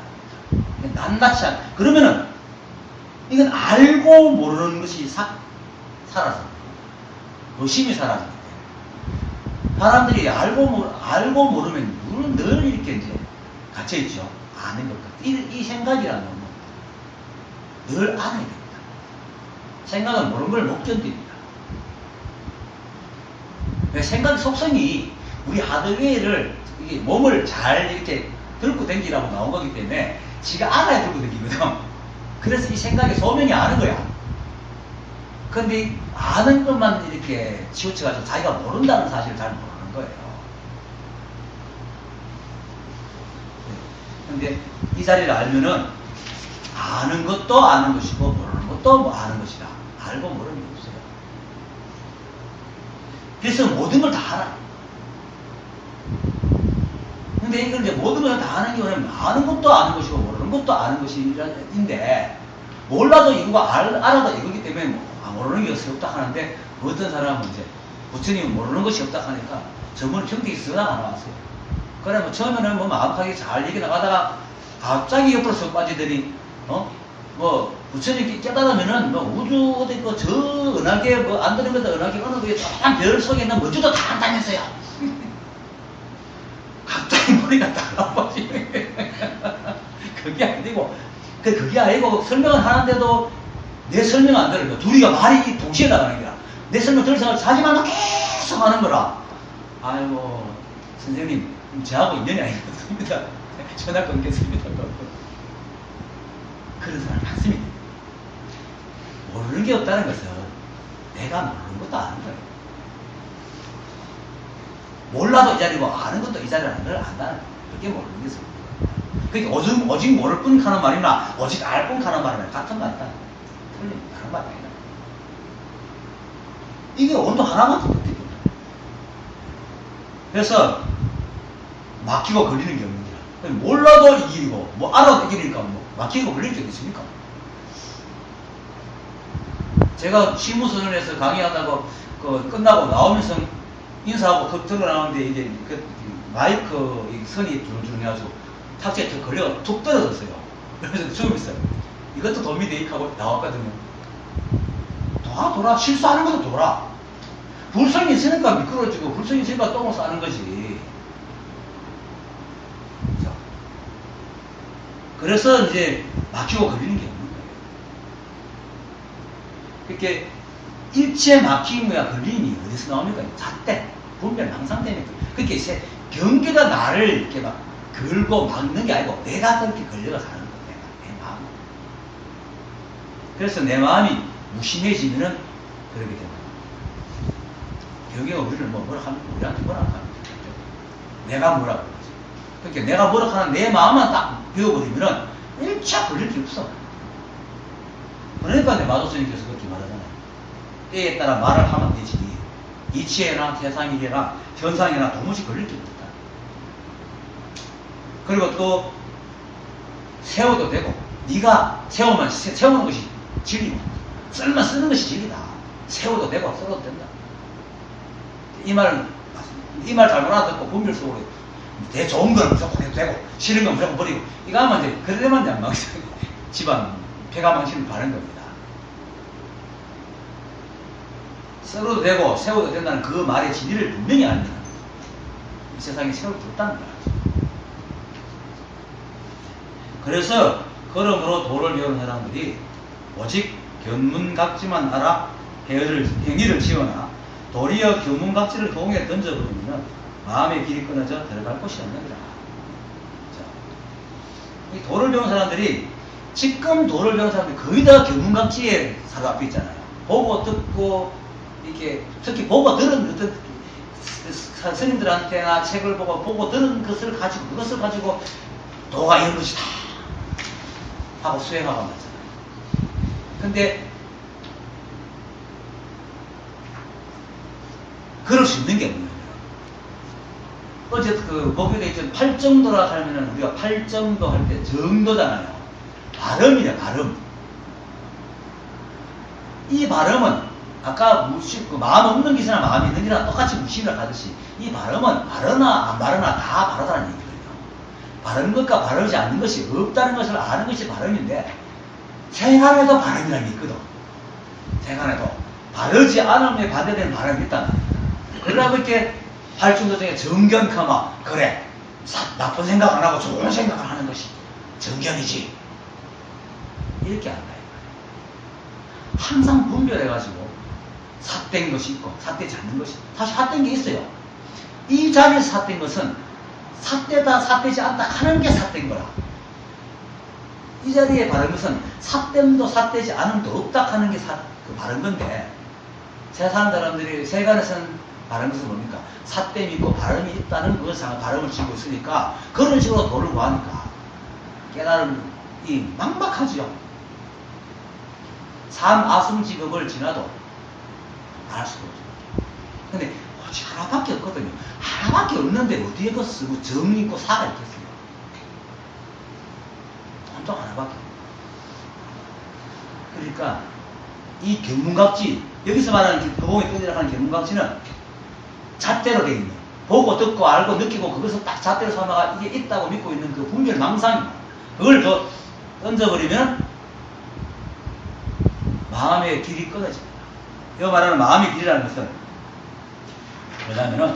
Speaker 1: 낱낱이 그러면은 이건 알고 모르는 것이 사라져. 무심이 사라지기 때문에 사람들이 알고 모르면 늘 이렇게 이제 갇혀있죠. 아는 것 같아. 이 생각이라는 건 늘 알아야 됩니다. 생각은 모르는 걸 못 견딥니다. 생각 속성이 우리 하드웨어를 이게 몸을 잘 이렇게 들고 댕기라고 나온 거기 때문에 지가 알아야 들고 댕기거든. 그래서 이 생각의 소명이 아는 거야. 근데 아는 것만 이렇게 치우쳐가지고 자기가 모른다는 사실을 잘 모르는 거예요. 근데 이 자리를 알면은 아는 것도 아는 것이고 모르는 것도 아는 것이다. 알고 모르는 게 없어요. 그래서 모든 걸 다 알아요. 근데 이걸 이제 모든 걸 다 아는 게 뭐냐면 아는 것도 아는 것이고 모르는 것도 아는 것인데 몰라도 이거고 알아도 이거기 때문에 모르는 게 없다 하는데 어떤 사람은 이제 부처님은 모르는 것이 없다 하니까 저번에 경tex이 쓰다가 나왔어요. 그래 뭐 처음에는 뭐 마음하게 잘 얘기 나가다가 갑자기 옆으로 쏙 빠지더니 뭐 부처님께 깨달으면은 뭐 우주 어디 저 은하계 뭐 안드로메다 은하계 어느 게 조그만 별 속에 있는 먼지도 다 안다면서요. 갑자기 머리가 딱 나빠지네. 그게 아니고 그게 아니고 설명을 하는데도 내 설명 안 들으니까 둘이가 말이 동시에 나가는 거야. 내 설명 들을 생각 자기만 계속 하는 거라. 아이고 선생님 저하고 인연이 아니었습니다. 전화 끊겠습니다. 그런 사람 많습니다. 모르는 게 없다는 것은 내가 모르는 것도 아는 거예요. 몰라도 이 자리고 아는 것도 이 자리라는 걸 안다는 거예요. 그게 모르는 게 있습니다. 그러니까 오직 모를 뿐 하는 말이나 오직 알 뿐 하는 말이나 같은 말이다. 틀린 다른 말이 아니다. 이게 온도 하나만 더 느끼거든. 그래서 막히고 걸리는 게 없는 거야. 몰라도 이기고 뭐 알아도 이기니까 뭐 막히고 걸릴 게 있습니까? 제가 시무선언에서 강의하다가 끝나고 나오면서 인사하고 들어나오는데 이제 마이크 선이 줄줄 해가지고 탁자에 툭 걸려 툭 떨어졌어요. 그래서 죽음있어요. 이것도 도미데이하고 나왔거든요. 돌아 실수하는 것도 돌아. 불성이 있으니까 미끄러지고 불성이 있으니까 똥을 싸는 거지. 그래서 이제 막히고 걸리는 게 없는 거예요. 그렇게 일체 막힘이야 걸림이 어디서 나옵니까? 잣대, 분별, 망상 때문에. 그렇게 경계가 나를 이렇게 막 걸고 막는 게 아니고 내가 그렇게 걸려가 사는 거야. 내 마음. 그래서 내 마음이 무심해지면은 그렇게 된다. 경계가 우리를 우리한테 뭐라 하는 거죠. 내가 뭐라 그러지. 그러니까 내가 뭐라 하는 내 마음만 딱 비워버리면은 일차 걸릴 게 없어. 그러니까 내 마도스님께서 그렇게 말하잖아요. 때에 따라 말을 하면 되지. 이치에나 태상이나 현상이나 도무지 걸릴 게 없다. 그리고 또 세워도 되고 네가 세우는 것이 진리고 쓰면 쓰는 것이 진리다. 세워도 되고 써도 된다. 이 말 잘못 알아듣고 분별 속으로 대 좋은 건 무조건 해도 되고 싫은 건 무조건 버리고 이거 하면 이제 그래만 안 망치고 집안 폐가 망신을 바른 겁니다. 썰어도 되고 세워도 된다는 그 말의 진리를 분명히 알면 이 세상에 세울 수 없다는 거야. 그래서 그러므로 도를 배우는 사람들이 오직 견문각지만 알아 행위를 지어나 도리어 견문각지를 동에 던져버리면 마음의 길이 끊어져 들어갈 곳이 없느니라. 이 도를 배운 사람들이 지금 도를 배운 사람들이 거의 다 견문각지에 사로 앞에 있잖아요. 보고 듣고 이렇게 특히 보고 들은 어떤 스님들한테나 책을 보고 들은 것을 가지고 그것을 가지고 도가 이런 것이다 하고 수행하고 나잖아요. 근데 그럴 수 있는 게 없는 거예요. 어제 목요일에 있던 팔정도라 하면은 우리가 팔정도 할 때 정도잖아요. 발음이래, 발음. 이 발음은 아까 마음 없는 기사나 마음이 있는 기사나 똑같이 무심이라 하듯이 이 발음은 바르나 안 바르나 다 바르다는 얘기거든요. 바른 것과 바르지 않는 것이 없다는 것을 아는 것이 발음인데 생활에도 발음이라는 게 있거든. 생활에도 바르지 않음에 반대되는 발음이 있다는 거예요. 그러고 이렇게 팔중도 중에 정견카마 그래 나쁜 생각 안 하고 좋은 생각을 하는 것이 정견이지 이렇게 한다. 항상 분별해가지고 삿된 것이 있고 삿되지 않는 것이 다시 삿된 게 있어요. 이 자리에서 삿된 것은 삿되다 삿되지 않다 하는 게 삿된 거라. 이 자리에 바른 것은 삿됨도 삿되지 않음도 없다 하는 게 바른 건데 세상 사람들이 세간에서는 바른 것은 뭡니까? 삿됨이 있고 바름이 있다는 것을 바름을 지고 있으니까 그런 식으로 도를 구하니까 깨달음이 막막하지요. 삼아승지급을 지나도 알 수가 없죠. 근데 오직 하나밖에 없거든요. 하나밖에 없는데 어디에 그 쓰고 정이 있고 사가 있겠어요. 온통 하나밖에. 그러니까 이 견문각지 여기서 말하는 도봉의 끈이라고 하는 견문각지는 잣대로 되어 있는 보고 듣고 알고 느끼고 그것을 딱 잣대로 삼아가 이게 있다고 믿고 있는 그 분별 망상입니다. 그걸 더 던져버리면 마음의 길이 끊어집니다. 이 말하는 마음의 길이라는 것은 뭐냐면은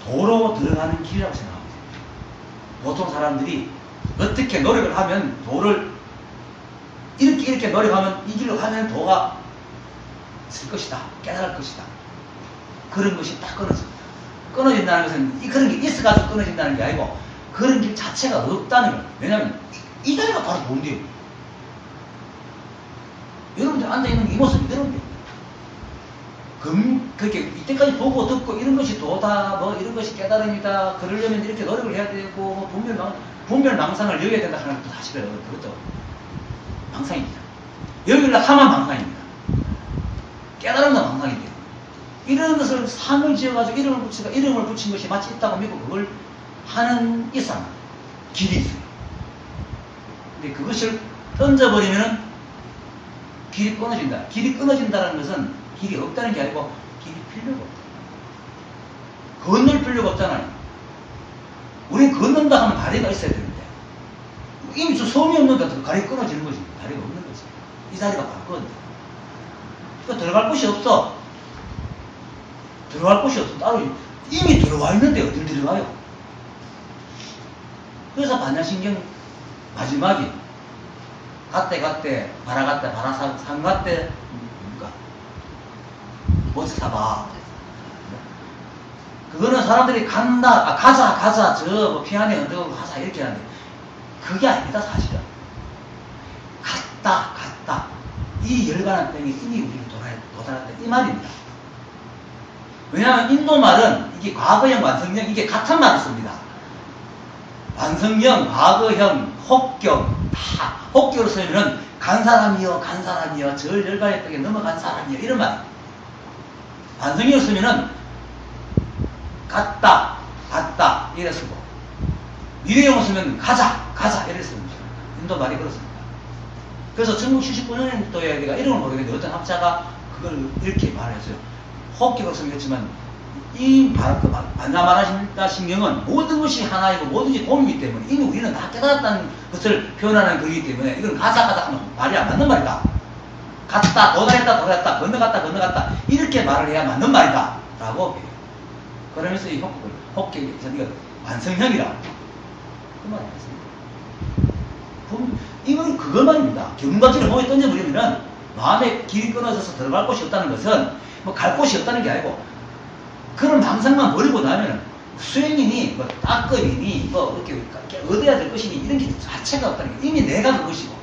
Speaker 1: 도로 들어가는 길이라고 생각합니다. 보통 사람들이 어떻게 노력을 하면 도를 이렇게 노력하면 이 길로 가면 도가 쓸 것이다. 깨달을 것이다. 그런 것이 딱 끊어집니다. 끊어진다는 것은 그런 게 있어가지고 끊어진다는 게 아니고 그런 길 자체가 없다는 거예요. 왜냐하면 이 자리가 바로 도인데요. 여러분들 앉아있는 이 모습이 이런 거예요. 그렇게 이때까지 보고 듣고 이런 것이 도다, 뭐 이런 것이 깨달음이다, 그러려면 이렇게 노력을 해야 되고, 뭐 분별망상을 여겨야 된다 하는 것도 사실은 그렇죠. 망상입니다. 여기를 하면 망상입니다. 깨달음도 망상인데요. 이런 것을 상을 지어가지고 이름을 붙인 것이 마치 있다고 믿고 그걸 하는 이상 길이 있어요. 근데 그것을 던져버리면은 길이 끊어진다. 길이 끊어진다는 것은 길이 없다는 게 아니고 길이 필요가 없다. 건널 필요가 없잖아요. 우린 건넌다 하면 다리가 있어야 되는데 이미 저 섬이 없는데 다리가 끊어지는 거지. 다리가 없는 거지. 이 다리가 바로 끊어져. 그러니까 들어갈 곳이 없어. 들어갈 곳이 없어. 따로 이미 들어와 있는데 어딜 들어가요? 그래서 반야신경 마지막에 갔대 바라산 갔대 뭡니까? 모지사바. 그거는 사람들이 가자 저 뭐 피아노 언덕으로 가자 이렇게 하는데 그게 아닙니다. 사실은 갔다 이 열반한 땡이 이미 우리를 도달했다 이 말입니다. 왜냐하면 인도 말은 이게 과거형 완성형 이게 같은 말을 씁니다. 완성형, 과거형, 혹경 다 혹경으로 쓰면은 간 사람이여 저 열반의 땅에 넘어간 사람이여 이런 말입니다. 완성형으로 쓰면은 갔다 이래 쓰고 미래형으로 쓰면 가자 이래 씁니다. 인도 말이 그렇습니다. 그래서 1979년도에 내가 이름을 모르겠는데 어떤 학자가 그걸 이렇게 말했어요. 혹격으로 쓰겠지만 이 반야마라신다 신경은 모든 것이 하나이고 모든지 공이기 때문에 이미 우리는 다 깨달았다는 것을 표현하는 거기 때문에 이건 가자 하면 말이 안 맞는 말이다. 갔다 도달했다 건너갔다 이렇게 말을 해야 맞는 말이다 라고 해요. 그러면서 이 혹격이 완성형이라 그 말이 맞습니다. 이건 그것만입니다. 경문각지를 몸에 던져버리면 마음의 길이 끊어져서 들어갈 곳이 없다는 것은 뭐 갈 곳이 없다는 게 아니고 그런 망상만 버리고 나면 수행이니 뭐 따끔이니 뭐 이렇게 얻어야 될 것이니 이런 게 자체가 없다는 게 이미 내가 그것이고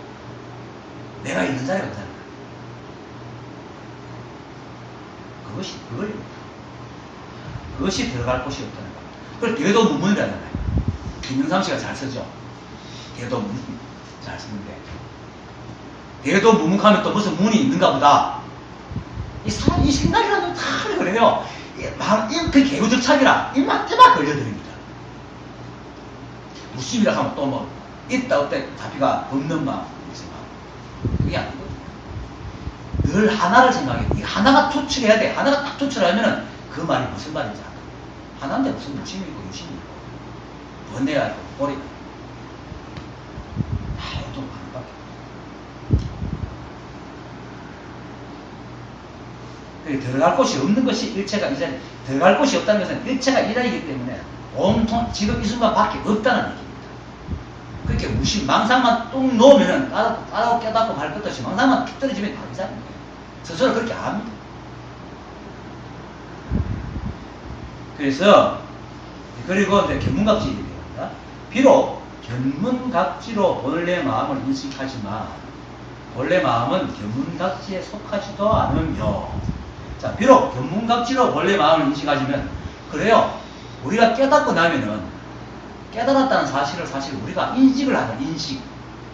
Speaker 1: 내가 있는 자리가 없다는 거예요. 그것이 들어갈 곳이 없다는 거예요. 그걸 대도무문이라는 거예요. 김영삼 씨가 잘 쓰죠. 대도무문 잘 쓰는데 대도무문하면 또 무슨 문이 있는가 보다. 이 생각이라는 다 그래요. 그 개구적착이라 입만 때만 걸려드립니다. 무심이라 하면 또 뭐 있다 없다 답이가 없는 마음 그게 아니거든요. 늘 하나를 생각해. 이 하나가 투출해야 돼. 하나가 딱 투출하면은 그 말이 무슨 말인지 알아. 하나인데 무슨 무심이 있고 유심이 있고 번뇌가 있고 꼬리가 있고 다 요동 하는 밖에. 들어갈 곳이 없는 것이 일체가 이 자리, 들어갈 곳이 없다는 것은 일체가 이 자리이기 때문에 온통 지금 이 순간 밖에 없다는 얘기입니다. 그렇게 무심, 망상만 뚝 놓으면은 따라고 깨닫고 발 것 없이 망상만 툭 떨어지면 다 이 자리입니다. 스스로 그렇게 압니다. 그래서, 그리고 이제 견문각지입니다. 비록 견문각지로 본래 마음을 인식하지만, 본래 마음은 견문각지에 속하지도 않으며, 자, 비록 견문각지로 본래 마음을 인식하지만, 그래요. 우리가 깨닫고 나면은, 깨달았다는 사실을 사실 우리가 인식을 하는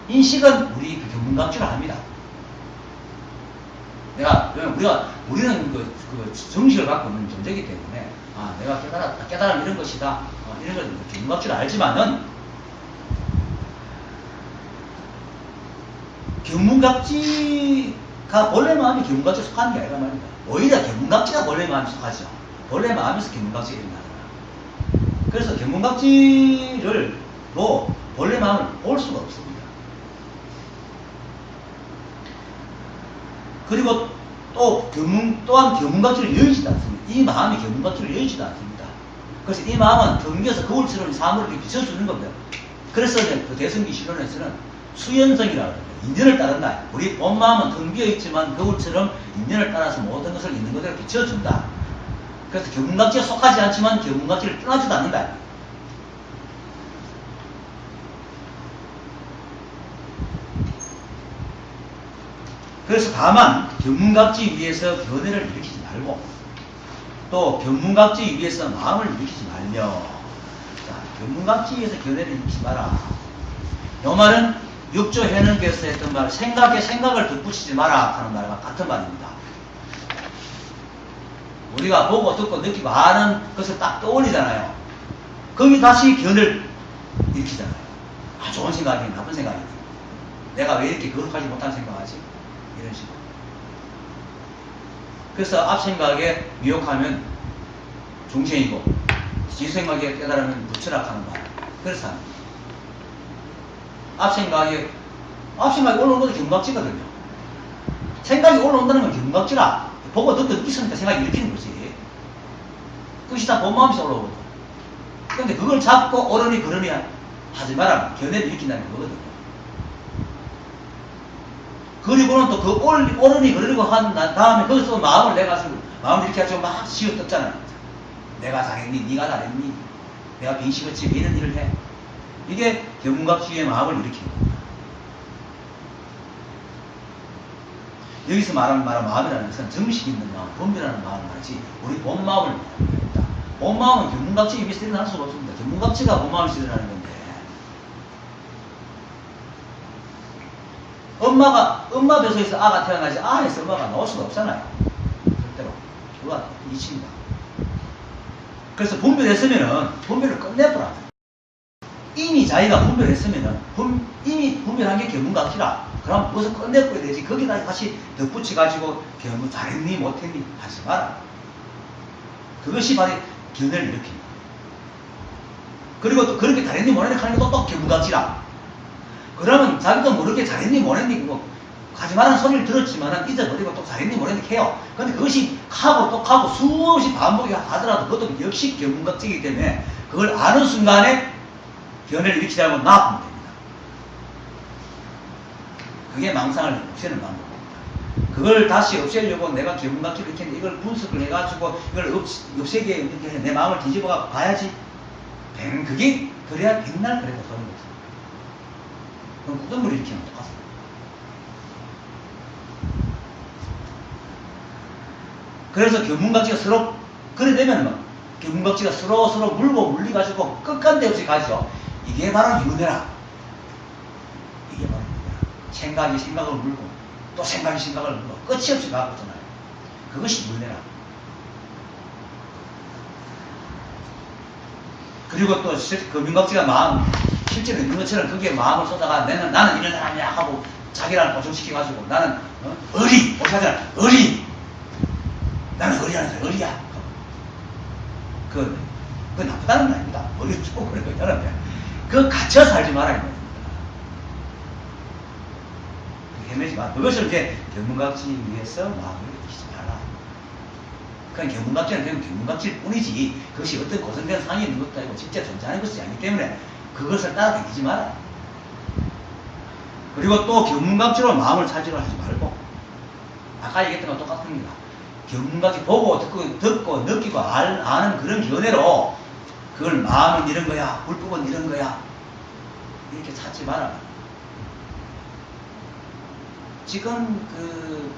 Speaker 1: 인식은 우리 그 견문각지로 합니다. 우리는 그 정식을 갖고 있는 존재이기 때문에, 내가 깨달았다, 깨달음 이런 것이다, 이런 걸 견문각지로 알지만은, 견문각지가 본래 마음이 견문각지에 속하는 게 아니란 말입니다. 오히려 견문각지가 본래 마음에 속하죠. 본래 마음에서 견문각지가 일어나는 거예요. 그래서 견문각지를 본래 마음을 볼 수가 없습니다. 그리고 또 또한 견문각지를 여의지도 않습니다. 이 마음이 견문각지를 여의지도 않습니다. 그래서 이 마음은 경계에서 거울처럼 사물을 이렇게 비춰주는 겁니다. 그래서 그 대승기 실론에서는 수연성이라고 합니다. 인연을 따른다. 우리 본 마음은 텅비어 있지만 거울처럼 인연을 따라서 모든 것을 있는 그대로 비춰준다. 그래서 견문각지에 속하지 않지만 견문각지를 떠나지도 않는다. 그래서 다만 견문각지 위에서 견해를 일으키지 말고 또 견문각지 위에서 마음을 일으키지 말며 자, 견문각지 위에서 견해를 일으키지 마라. 이 말은 육조해는께서 했던 말 생각에 생각을 덧붙이지 마라 하는 말과 같은 말입니다. 우리가 보고 듣고 느끼고 아는 것을 딱 떠올리잖아요. 거기 다시 견해를 일으키잖아요. 아, 좋은 생각이 나쁜 생각이 내가 왜 이렇게 거룩하지 못한 생각하지? 이런 식으로. 그래서 앞 생각에 미혹하면 중생이고 뒤 생각에 깨달으면 부처락하는 말. 그래서 앞 생각이 올라오는 것도 견문각지거든요. 생각이 올라온다는 건 견문각지라. 보고 듣고 느끼으니까 생각이 일으키는 거지. 그것이 다 본마음에서 올라오거든. 그런데 그걸 잡고 어른이 그러니 하지 마라. 견해를 일으킨다는 거거든요. 그리고는 또 그 어른이 그러려고 한 다음에 거기서 마음을 마음을 이렇게 해가지고 막 씌워떴잖아요. 내가 잘했니? 네가 잘했니? 내가 빙식었지? 왜 이런 일을 해? 이게 견문각지의 마음을 일으키는 겁니다. 여기서 말하는 마음이라는 것은 정식 있는 마음, 본비라는 마음을 말하지 우리 본 마음을 말하는 겁니다. 본 마음은 견문각지에 비해서 일어날 수가 없습니다. 견문각지가 본 마음에서 일어나는 건데 엄마 뱃속에서 아가 태어나지 아에서 엄마가 나올 수가 없잖아요. 절대로. 그거 이치입니다. 그래서 분별했으면은 분별을 끝내버라. 이미 자기가 분별했으면은 이미 분별한 게 견문각지라. 그럼 무엇을 끝내버려야 되지. 거기다 다시 덧붙여가지고 견문 잘했니 못했니 하지 마라. 그것이 바로 견해를 일으킵니다. 그리고 또 그렇게 잘했니 못했니 하는 것도 또 견문각지라. 그러면 자기도 모르게 잘했니 못했니 뭐 하지 말라는 소리를 들었지만은 잊어버리고 또 잘했니 못했니 해요. 근데 그것이 하고 또 하고 수없이 반복이 하더라도 그것도 역시 견문각지이기 때문에 그걸 아는 순간에 견해를 일으키자고 놔두면 됩니다. 그게 망상을 없애는 방법입니다. 그걸 다시 없애려고 내가 견문각지를 일으키는데 이걸 분석을 해가지고 이걸 없애게 이렇게 내 마음을 뒤집어 봐야지. 그게 그래야 백날 그래도 되는 거죠. 그럼 구덩물을 일으키면 똑같습니다. 그래서 견문각지가 서로 그래 되면 견문각지가 서로 물고 물리가지고 끝간데 없이 가죠. 이게 바로 윤회라. 이게 바로 윤회라. 생각이 생각을 물고 또 생각이 생각을 물고 끝이 없이 가고 있잖아요. 그것이 윤회라. 그리고 또 견문각지가 실제로 있는 것처럼 거기에 마음을 쏟아가 나는 이런 사람이야 하고 자기랑 보충시켜가지고 나는 어리! 못하잖아. 어리! 나는 어리라는 사람 어리야. 그건 나쁘다는 건 아닙니다. 어리 주고 그런 거 있다는데 그거 갇혀 살지 말아야 됩니다. 헤매지 마. 그것을 이제 견문각지 위해서 마음을 일으키지 마라. 그냥 견문각지는 그냥 견문각지일 뿐이지 그것이 어떤 고정된 상이 있는 것도 아니고 진짜 존재하는 것이 아니기 때문에 그것을 따라다니지 마라. 그리고 또 견문각지로 마음을 차지를 하지 말고 아까 얘기했던 건 똑같습니다. 견문각지 보고 듣고 느끼고 아는 그런 견해로 그걸 마음은 이런 거야 불법은 이런 거야 이렇게 찾지 마라. 지금 그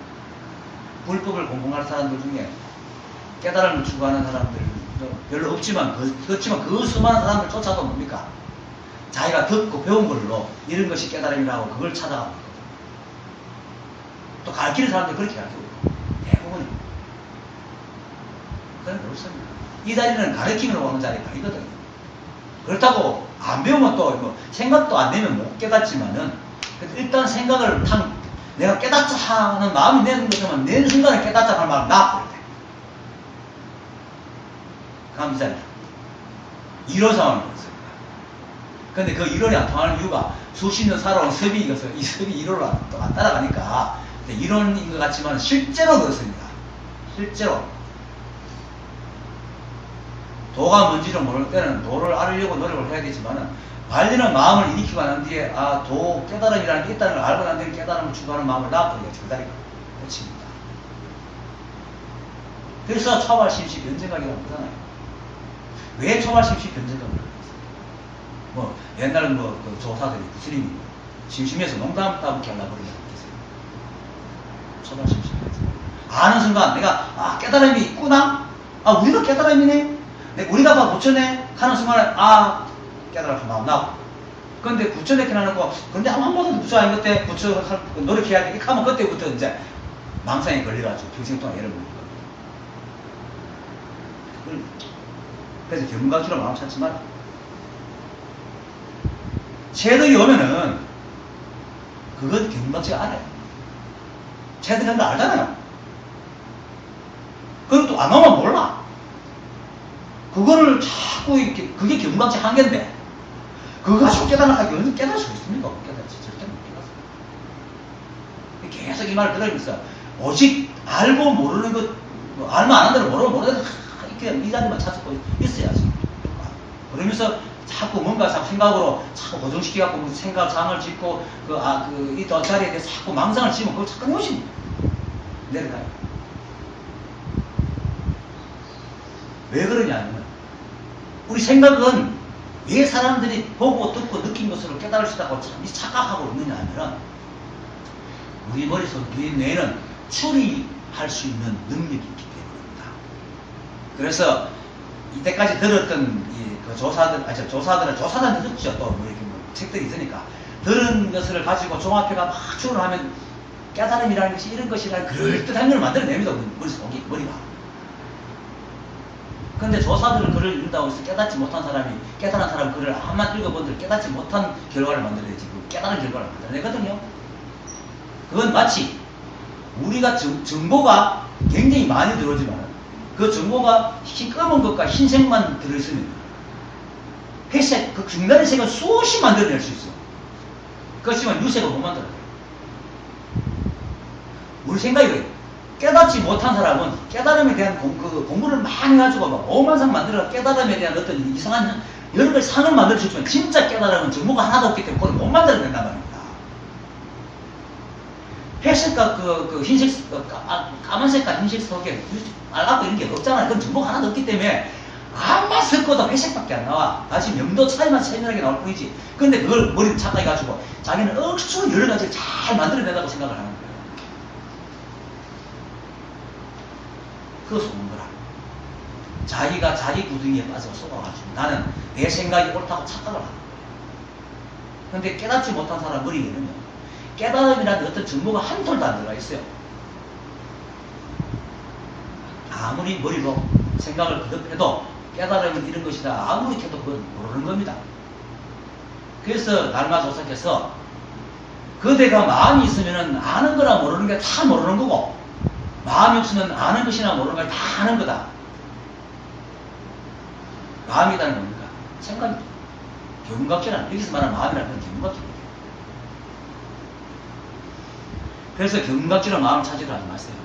Speaker 1: 불법을 공부하는 사람들 중에 깨달음을 추구하는 사람들 별로 없지만 그렇지만 그 수많은 사람들 쫓아도 뭡니까? 자기가 듣고 배운 걸로 이런 것이 깨달음이라고 그걸 찾아가고 있거든. 또 가르치는 사람들 그렇게 가르치고 있고 대부분이 그건 그렇습니다. 이 자리는 가르침으로 오는 자리가 아니거든요. 그렇다고 안 배우면 또 생각도 안 내면 못 깨닫지만은 일단 생각을 내가 깨닫자 하는 마음이 내는 것이면 내는 순간에 깨닫자 하는 마음이 나와버려야 돼. 그럼 이 자리다. 이런 상황이 있습니다. 근데 그 이론이 안 통하는 이유가 수십 년 살아온 섭이 이것을 이 섭이 이론을 또 안 따라가니까 이론인 것 같지만 실제로 그렇습니다. 실제로. 도가 뭔지를 모를 때는 도를 알으려고 노력을 해야겠지만 관리는 마음을 일으키고 난 뒤에 도 깨달음이라는 게 있다는 걸 알고 난 뒤에 깨달음을 추구하는 마음을 놔두고 그 자리가 끝입니다. 그래서 초발심시 변증각이라고 그러잖아요. 왜 초발심시 변증각을 그러겠어요? 뭐 옛날 그 조사들이 부스님이 심심해서 농담 따먹게 하려고 그러지 않겠어요? 초발심시 변증각. 아는 순간 내가 깨달음이 있구나? 우리도 깨달음이네? 우리가 막 부처네? 하는 순간에 깨달아서 나오고. 근데 부처 내게 나놓고, 근데 한 번도 부처 아닌 것때 부처 노력해야 돼. 이렇게 하면 그때부터 이제 망상에 걸려가지고 평생 동안 예를 먹는 거예요. 그래서 견문각주로 마음 찾지 마라. 체득이 오면은, 그건 견문각주가 알아요. 체득한 거 알잖아요. 그리고 또 안 오면 몰라. 그거를 자꾸 이렇게, 그게 견문각주의 한계인데, 그거 가지고 깨달아가기 어느 깨달을 수 있습니까? 못 깨달지. 절대 못 깨달아요. 계속 이 말을 들으면서, 오직 알고 모르는 것, 알면 아는 대로 모르는 이렇게 이 자리만 찾고 있어야지. 그러면서 자꾸 뭔가 자꾸 생각으로 자꾸 고정시켜갖고 무슨 생각, 장을 짓고, 이 자리에 대해서 자꾸 망상을 지으면 그걸 자꾸 놓으십니다. 내려가요. 왜 그러냐면, 우리 생각은 왜 사람들이 보고 듣고 느낀 것으로 깨달을 수 있다고 참 착각하고 있느냐 하면, 우리 머릿속, 우리 뇌는 추리할 수 있는 능력이 있기 때문입니다. 그래서 이때까지 들었던 조사들은 듣죠. 또 뭐 이렇게 책들이 있으니까 들은 것을 가지고 종합해가 막 추론을 하면 깨달음이라는 것이 이런 것이라는 그럴듯한 걸 만들어냅니다. 머리가. 근데 조사들은 글을 읽는다고 해서 깨닫지 못한 사람이, 깨달은 사람은 글을 한만 읽어본들 깨닫지 못한 결과를 만들어내지, 깨달은 결과를 만들어내거든요. 그건 마치 우리가 정보가 굉장히 많이 들어오지만 그 정보가 검은 것과 흰색만 들어있으면 회색, 그 중간의 색은 수없이 만들어낼 수 있어. 그렇지만 유색은 못 만들어요. 우리 생각이 그래요. 깨닫지 못한 사람은 깨달음에 대한 공부를 많이 해가지고 막 오만상 만들어 깨달음에 대한 어떤 이상한 여러 가지 상을 만들 수 있지만 진짜 깨달음은 정보가 하나도 없기 때문에 그걸 못 만들어낸단 말입니다. 회색과 흰색, 까만색과 흰색 속에 빨갛고 이런 게 없잖아요. 그건 정보가 하나도 없기 때문에 암만 섞어도 회색밖에 안 나와. 다시 명도 차이만 세밀하게 나올 뿐이지. 근데 그걸 머리를 착각해가지고 자기는 억수로 여러 가지를 잘 만들어낸다고 생각을 하는 거예요. 그거 속는 거라. 자기가 자기 구덩이에 빠져 속아가지고 나는 내 생각이 옳다고 착각을 하는 거예요. 근데 깨닫지 못한 사람 머리에는요, 깨달음이라는 어떤 정보가 한 톨도 안 들어가 있어요. 아무리 머리로 생각을 거듭해도 깨달음은 이런 것이다. 아무리 해도 그건 모르는 겁니다. 그래서 달마조사께서 그대가 마음이 있으면 아는 거나 모르는 게 다 모르는 거고, 마음이 없으면 아는 것이나 모르는 걸 다 아는 거다. 마음이라는 뭡니까? 생각입니다. 견문각주란, 여기서 말하는 마음이라는 건 견문각주입니다. 그래서 견문각주로 마음을 찾으려 하지 마세요.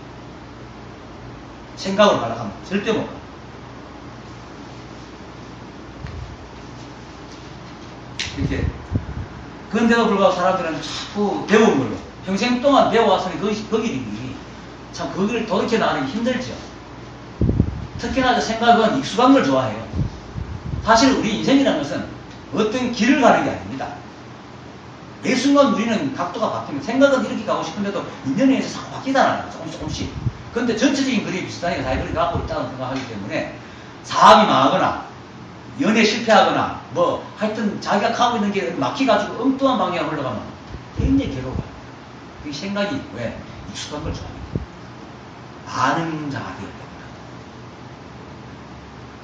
Speaker 1: 생각으로 가려고 하면 절대 못 가요. 이렇게. 그런데도 불구하고 사람들은 자꾸 배운 걸로, 평생 동안 배워왔으니 그 길이 참 그 길을 돌이켜 나가는 게 힘들죠. 특히나 생각은 익숙한 걸 좋아해요. 사실 우리 인생이라는 것은 어떤 길을 가는 게 아닙니다. 매 순간 우리는 각도가 바뀌면, 생각은 이렇게 가고 싶은데도 인연에 의해서 자꾸 바뀌잖아요. 조금씩. 그런데 전체적인 그림이 비슷하니까 다 그렇게 갖고 있다고 생각하기 때문에 사업이 망하거나 연애 실패하거나 뭐 하여튼 자기가 가고 있는 게 막혀가지고 엉뚱한 방향으로 흘러가면 굉장히 괴로워요. 그 생각이 왜? 익숙한 걸 좋아합니다. 아는 자가 되기 때문에.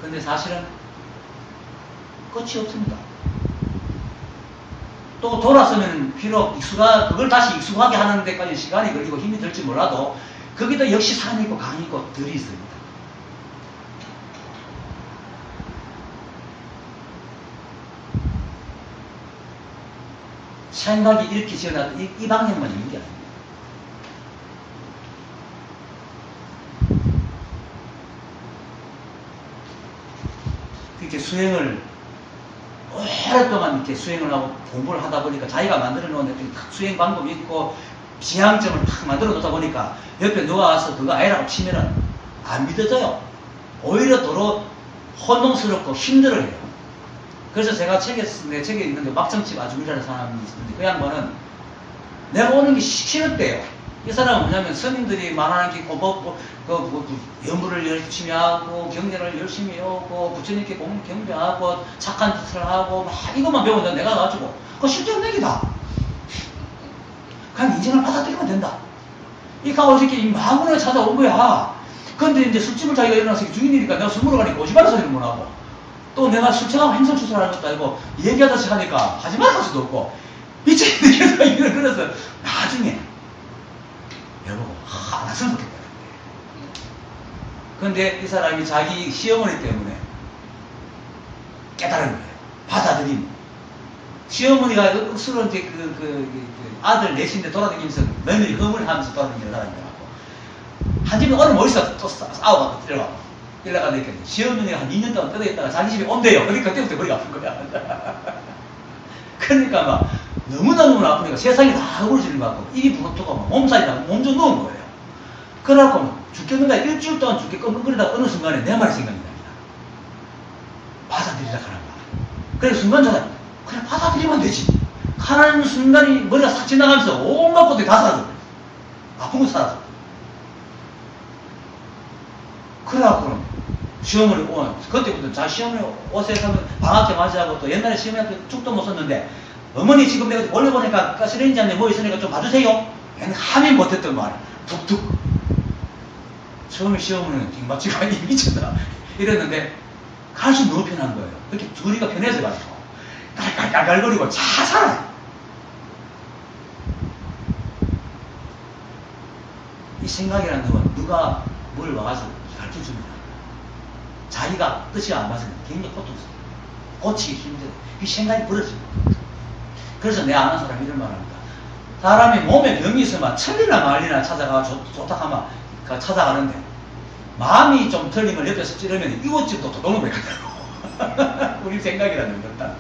Speaker 1: 근데 사실은 끝이 없습니다. 또 돌아서면 비록 그걸 다시 익숙하게 하는 데까지 시간이 걸리고 힘이 들지 몰라도 거기도 역시 산이 있고 강이 있고 들이 있습니다. 생각이 이렇게 지어놔도 이 방향만 있는 게 아닙니다. 이렇게 수행을 오랫동안 이렇게 수행을 하고 공부를 하다 보니까 자기가 만들어 놓은 수행 방법이 있고 지향점을 탁 만들어 놓다 보니까 옆에 누가 와서 그거 아니라고 치면은 안 믿어져요. 오히려 도로 혼동스럽고 힘들어해요. 그래서 제가 내 책에 있는데 막정집 아줌이라는 사람이 있는데 그 양반은 내가 오는 게 싫었대요. 이 사람은 뭐냐면 스님들이 말하는 게 연부를 열심히 하고 경전을 열심히 하고 부처님께 경배하고 착한 짓을 하고 막 이것만 배운다 내가 가지고 그거 실전 내기다. 그냥 인생을 받아들이면 된다. 이 가오 새끼 마구나 찾아온 거야. 근데 이제 술집을 자기가 일어나서 주인이니까 내가 술 먹으러 가니까 오지마라 소리를 못 하고 또 내가 술 취하고 행성추설하는 것도 아니고 얘기하다시 하니까 하지마라 할 수도 없고 미친놈이 이런 그래서 나중에 여보고 안 왔으면 좋겠다. 근데 이 사람이 자기 시어머니 때문에 깨달은 거예요. 받아들임. 시어머니가 억수로 이제 아들 넷인데 돌아다니면서 며느리 허물하면서 돌아다니는 사람이라고. 한 집에 어느 머리서 또 싸워가고 들어가고. 이러다가 느꼈는데 시어머니가 한 2년 동안 떠다녔다가 자기 집에 온대요. 그러니까 그때부터 머리가 아픈 거야. 그러니까 막 너무너무 아프니까 세상이 다 허물어지는 것 같고 입이 부럽고 막 몸살이 나고 몸좀 누운 거예요. 그래갖고 죽겠는가 일주일 동안 죽게 끙끙거리다가 어느 순간에 내 말이 생각이 납니다. 받아들이라 하는 거야. 그래서 순간적으로 그래 받아들이면 되지. 가라는 순간이 머리가 싹 지나가면서 온갖 것들이 다 사라져버려. 아픈 거 사라져. 그래갖고는 시어머니 그때부터 자 시어머니 옷에 가면 방학 때 맞이하고 또 옛날에 시어머니한테 죽도 못 썼는데 어머니 지금 내가 원래 보니까 가스레인지 안에 뭐 있으니까 좀 봐주세요. 얘는 함이 못했던 말. 툭툭. 처음에 시어머니는 뒷맞지가 미쳤다. 이랬는데 갈수록 너무 편한 거예요. 그렇게 둘이가 편해져 가지고 깔깔깔깔거리고 잘 살아요. 이 생각이라는 건 누가 뭘 와서 가르쳐줍니다. 자기가 뜻이 안 맞으면 굉장히 고통스러워요. 고치기 힘들어요. 이 생각이 벌어집니다. 그래서 내 아는 사람이 이런 말 합니다. 사람이 몸에 병이 있으면 천리나 말리나 찾아가 좋다 하면 찾아가는데 마음이 좀 틀리면 옆에서 찌르면 이웃집도 도둑을 매가더라고. 우리 생각이라는 거다.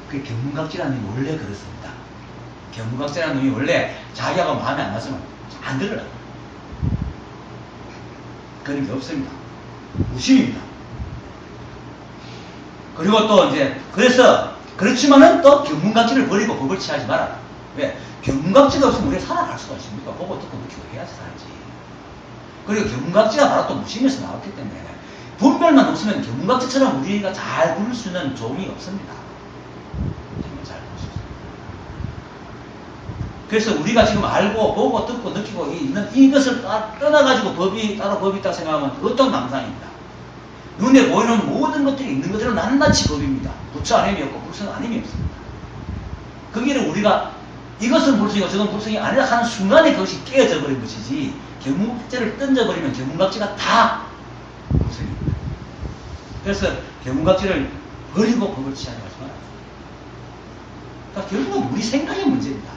Speaker 1: 그 견문각지라는 놈이 원래 그렇습니다. 견문각지라는 놈이 원래 자기하고 마음에 안 맞으면 안 들어요. 그런 게 없습니다. 무심입니다. 그리고 또 이제 그래서 그렇지만은 또 견문각지를 버리고 법을 취하지 말아라. 왜? 견문각지가 없으면 우리가 살아갈 수가 있습니까? 보고 듣고 느끼고 해야지 살지. 그리고 견문각지가 바로 또 무심에서 나왔기 때문에 분별만 없으면 견문각지처럼 우리가 잘 부를 수 있는 종이 없습니다. 정말 잘 부를 수 있습니다. 그래서 우리가 지금 알고 보고 듣고 느끼고 있는 이것을 떠나가지고 따로 법이 있다고 생각하면 그것도 망상입니다. 눈에 보이는 모든 것들이 있는 것대로 낱낱이 법입니다. 부처 아님이 없고 불성 아님이 없습니다. 거기를 우리가 이것은 불성이고 저건 불성이 아니라 하는 순간에 그것이 깨어져 버린 것이지 견문각지를 던져버리면 견문각지가 다 불성입니다. 그래서 견문각지를 버리고 법을 취하지 마라. 그러니까 결국은 우리 생각이 문제입니다.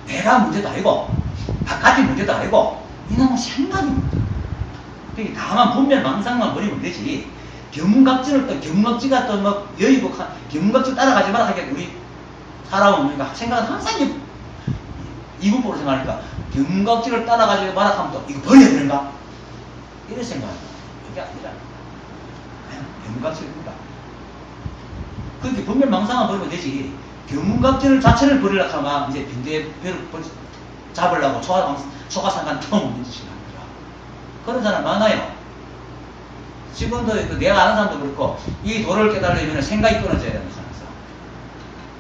Speaker 1: 내가 문제도 아니고 바깥이 문제도 아니고 이놈은 생각이 문제입니다. 다만 분별 망상만 버리면 되지. 견문각지가 또 뭐 여의고 견문각지 따라가지 마라 하게 우리 살아오니까 생각은 항상 이분법으로 생각하니까 견문각지를 따라가지 마라 하면 또 이거 버려야 되는가? 이런 생각합니다. 이게 아니라 견문각지를 본다. 그렇게 분별 망상만 버리면 되지. 견문각지를 자체를 버리려고 하면 이제 빈대별을 잡으려고 초가상간 처음 짓이나. 그런 사람 많아요. 지금도 내가 아는 사람도 그렇고 이 도를 깨달으려면 생각이 끊어져야 되는 사람.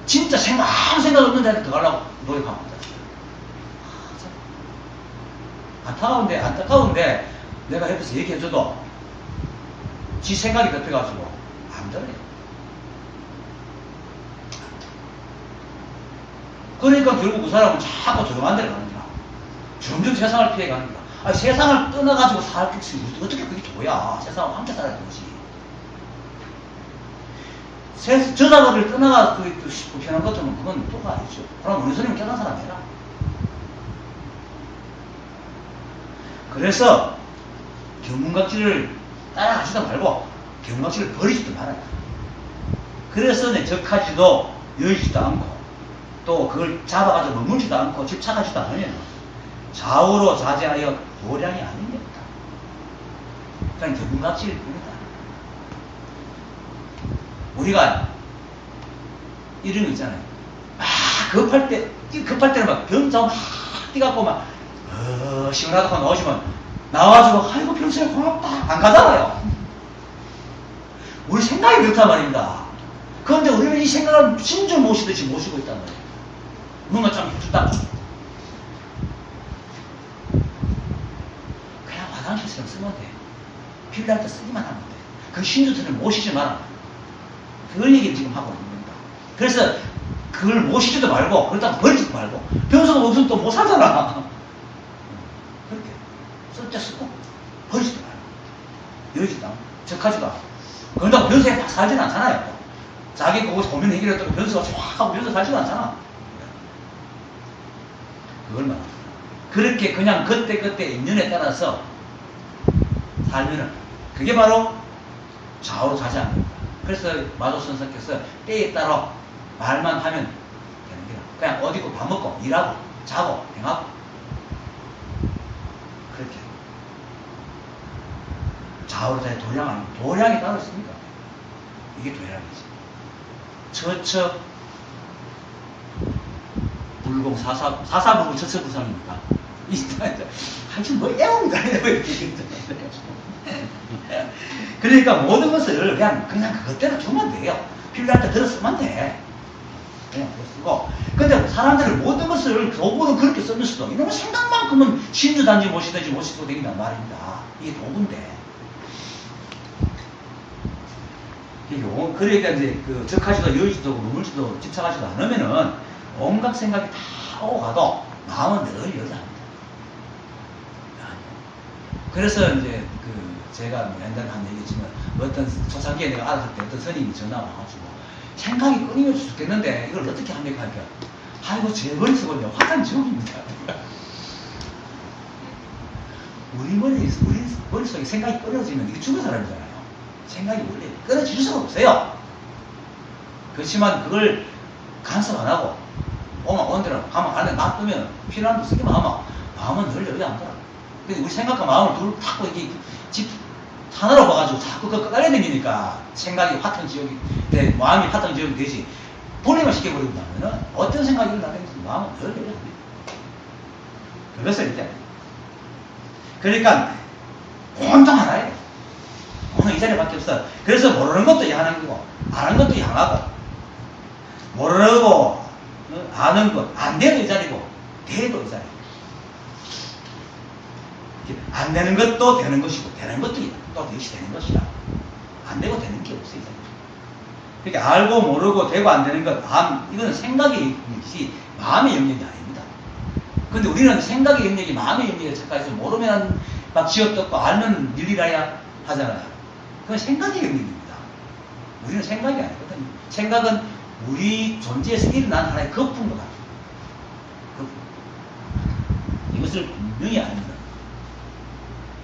Speaker 1: 진짜 아무 생각 없는 데한테 들어가려고 노력합니다. 안타까운데 내가 옆에서 얘기해줘도 지 생각이 덮여가지고 안 들어요. 그러니까 결국 그 사람은 자꾸 조용한 데를 가는 거야. 점점 세상을 피해가는 거야. 아니, 세상을 떠나가지고 살 수 있지. 어떻게 그게 도야. 세상을 함께 살아야 되지. 저자들을 떠나가 불편한 것들은 그건 도가 아니죠. 그럼 어느 손님은 깨달은 사람이라. 그래서 견문각질을 따라가지도 말고 견문각질을 버리지도 말아요. 그래서 적하지도 여의지도 않고 또 그걸 잡아가지고 머물지도 않고 집착하지도 않으면 좌우로 자제하여 도량이 아닌 겁니다. 그냥 견문각질일 뿐이다. 우리가 이런 거 있잖아요. 급할 때는 막 병자고 막 뛰갖고 막 시원하다고 나오시면 나와가지고 아이고 병수야 고맙다 안 가잖아요. 우리 생각이 그렇단 말입니다. 그런데 우리는 이 생각을 신줄 모시듯이 모시고 있단 말이에요. 뭔가 좀 해준다. 그냥 화장실처럼 쓰면 돼. 필요할 때 쓰기만 하면 돼. 그 신주들을 모시지 마라. 그걸 얘기를 지금 하고 있는 겁니다. 그래서 그걸 모시지도 말고 그렇다고 버리지도 말고 변수가 없으면 또 못 살잖아. 그렇게 쓸 때 쓰고 버리지도 말고 여의지도 않고 적하지도 않고 그런다고 변수에 딱 살지는 않잖아요. 자기 거기서 고민 해결했다고 변수가 쫙 하고 변수 살지도 않잖아. 그걸 말합니다. 그렇게 그냥 그때그때 인연에 따라서 살면은 그게 바로 좌우로 자제하는 겁니다. 그래서 마도선사께서 때에 따라 말만 하면 되는 거야. 그냥 어디고 밥 먹고 일하고 자고 행하고 그렇게 좌우로 자제 도량 아니고 도량이 따로 있습니까? 이게 도량이지. 처처 불공 사사불공 처처부상입니까? 하여튼 뭐 애옹다 그러니까 모든 것을 그냥 그것대로 주면 돼요. 필요할 때 들어 쓰면 돼. 그냥 들어 쓰고. 근데 사람들은 모든 것을 도구로 그렇게 쓰면서도 이놈의 생각만큼은 신주단지 모시든지 모시고 다닌단 말입니다. 이게 도구인데. 그러니까 이제 그 적하지도 여의지도 머물지도 집착하지도 않으면은 온갖 생각이 다 오고 가도 마음은 늘 여자합니다. 그래서 이제 그 제가 뭐 옛날에 한 얘기지만 어떤 초창기에 내가 알았을 때 어떤 스님이 전화 와가지고 생각이 끊이면서 죽겠는데 이걸 어떻게 합니까? 하니까 아이고 제 머릿속은요 화산 지옥입니다. 우리 머릿속에 생각이 끊어지면 이게 죽은 사람이잖아요. 생각이 원래 끊어질 수가 없어요. 그렇지만 그걸 간섭 안 하고 오면 오는 대로 가면 가는데 놔두면 필요한 거 쓰기만 하면 마음은 늘 여기 안 돌아. 근데 우리 생각과 마음을 둘 탁 이렇게 집 하나로 봐가지고 자꾸 그거 깔려다니니까 생각이 화통 지옥이 돼, 마음이 화통 지옥이 되지. 분리만 시켜버리고 나면은 어떤 생각이 일어나든지 마음은 늘 여기 안 돼. 그것을 이제 그러니까 온통 하나예요. 오늘 이 자리밖에 없어. 그래서 모르는 것도 양하는 거고 아는 것도 양하고 모르고 아는 것 안 돼도 이 자리고 돼도 이 자리고 안 되는 것도 되는 것이고 되는 것도 또 역시 되는 것이라 안 되고 되는 게 없어 이 자리. 그러니까 알고 모르고 되고 안 되는 것 이거는 생각의 영역이지 마음의 영역이 아닙니다. 근데 우리는 생각의 영역이 마음의 영역에 착각해서 모르면 막 지어뜯고 알면 일이라야 하잖아요. 그건 생각의 영역입니다. 우리는 생각이 아니거든요. 생각은 우리 존재에서 일어난 하나의 거품과 같아요. 거품. 이것을 분명히 아닙니다.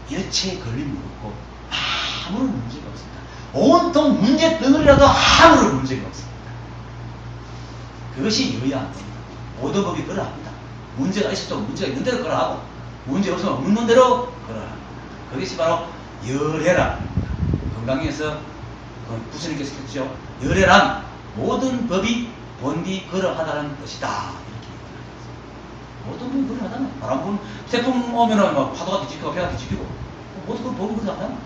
Speaker 1: 일체에 걸림이 없고 아무런 문제가 없습니다. 온통 문제 덩어리라도 아무런 문제가 없습니다. 그것이 여의합니다. 모든 법이 그러합니다. 문제가 있어도 문제가 있는 대로 그러하고 문제 없으면 없는 대로 그러합니다. 그것이 바로 열애라. 건강에서 부처님께서 했죠. 열애란 모든 법이 본디 그러하다는 것이다. 이렇게 모든 법이 그러하다는 바람 불 태풍 오면은 막 파도가 뒤집히고 배가 뒤집히고 모든 건 법이 그러하다는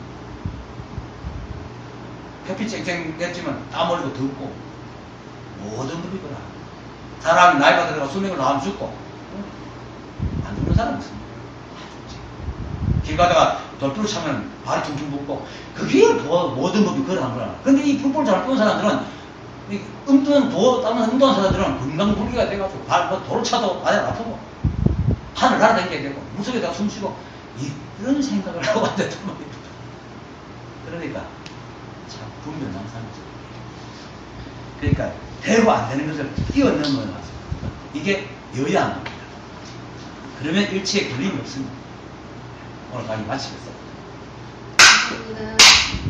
Speaker 1: 햇빛 쨍쨍했지만 땀 흘리고 덥고 모든 법이 그러하다. 사람이 나이가 들어가 수명을 나면 죽고 안 죽는 사람이 있습니다. 길 가다가 돌불을 차면 발이 퉁퉁 붓고 그게 모든 법이 그러한 거야. 그런데 이 불법을 잘 푸는 사람들은 엉뚱한 다른 엉뚱한 사람들은 건강불기가 돼가지고 돌을 차도 발이 아프고 하늘 날아다니게 되고 물속에다가 숨쉬고 이런 생각을 하고 앉았단 말입니다. 그러니까 참 분별망상이죠. 그러니까 되고 안 되는 것을 뛰어넘어야 이게 여야한 겁니다. 그러면 일체에 걸림이 없습니다. 오늘 강의 마치겠습니다.
Speaker 3: 감사합니다.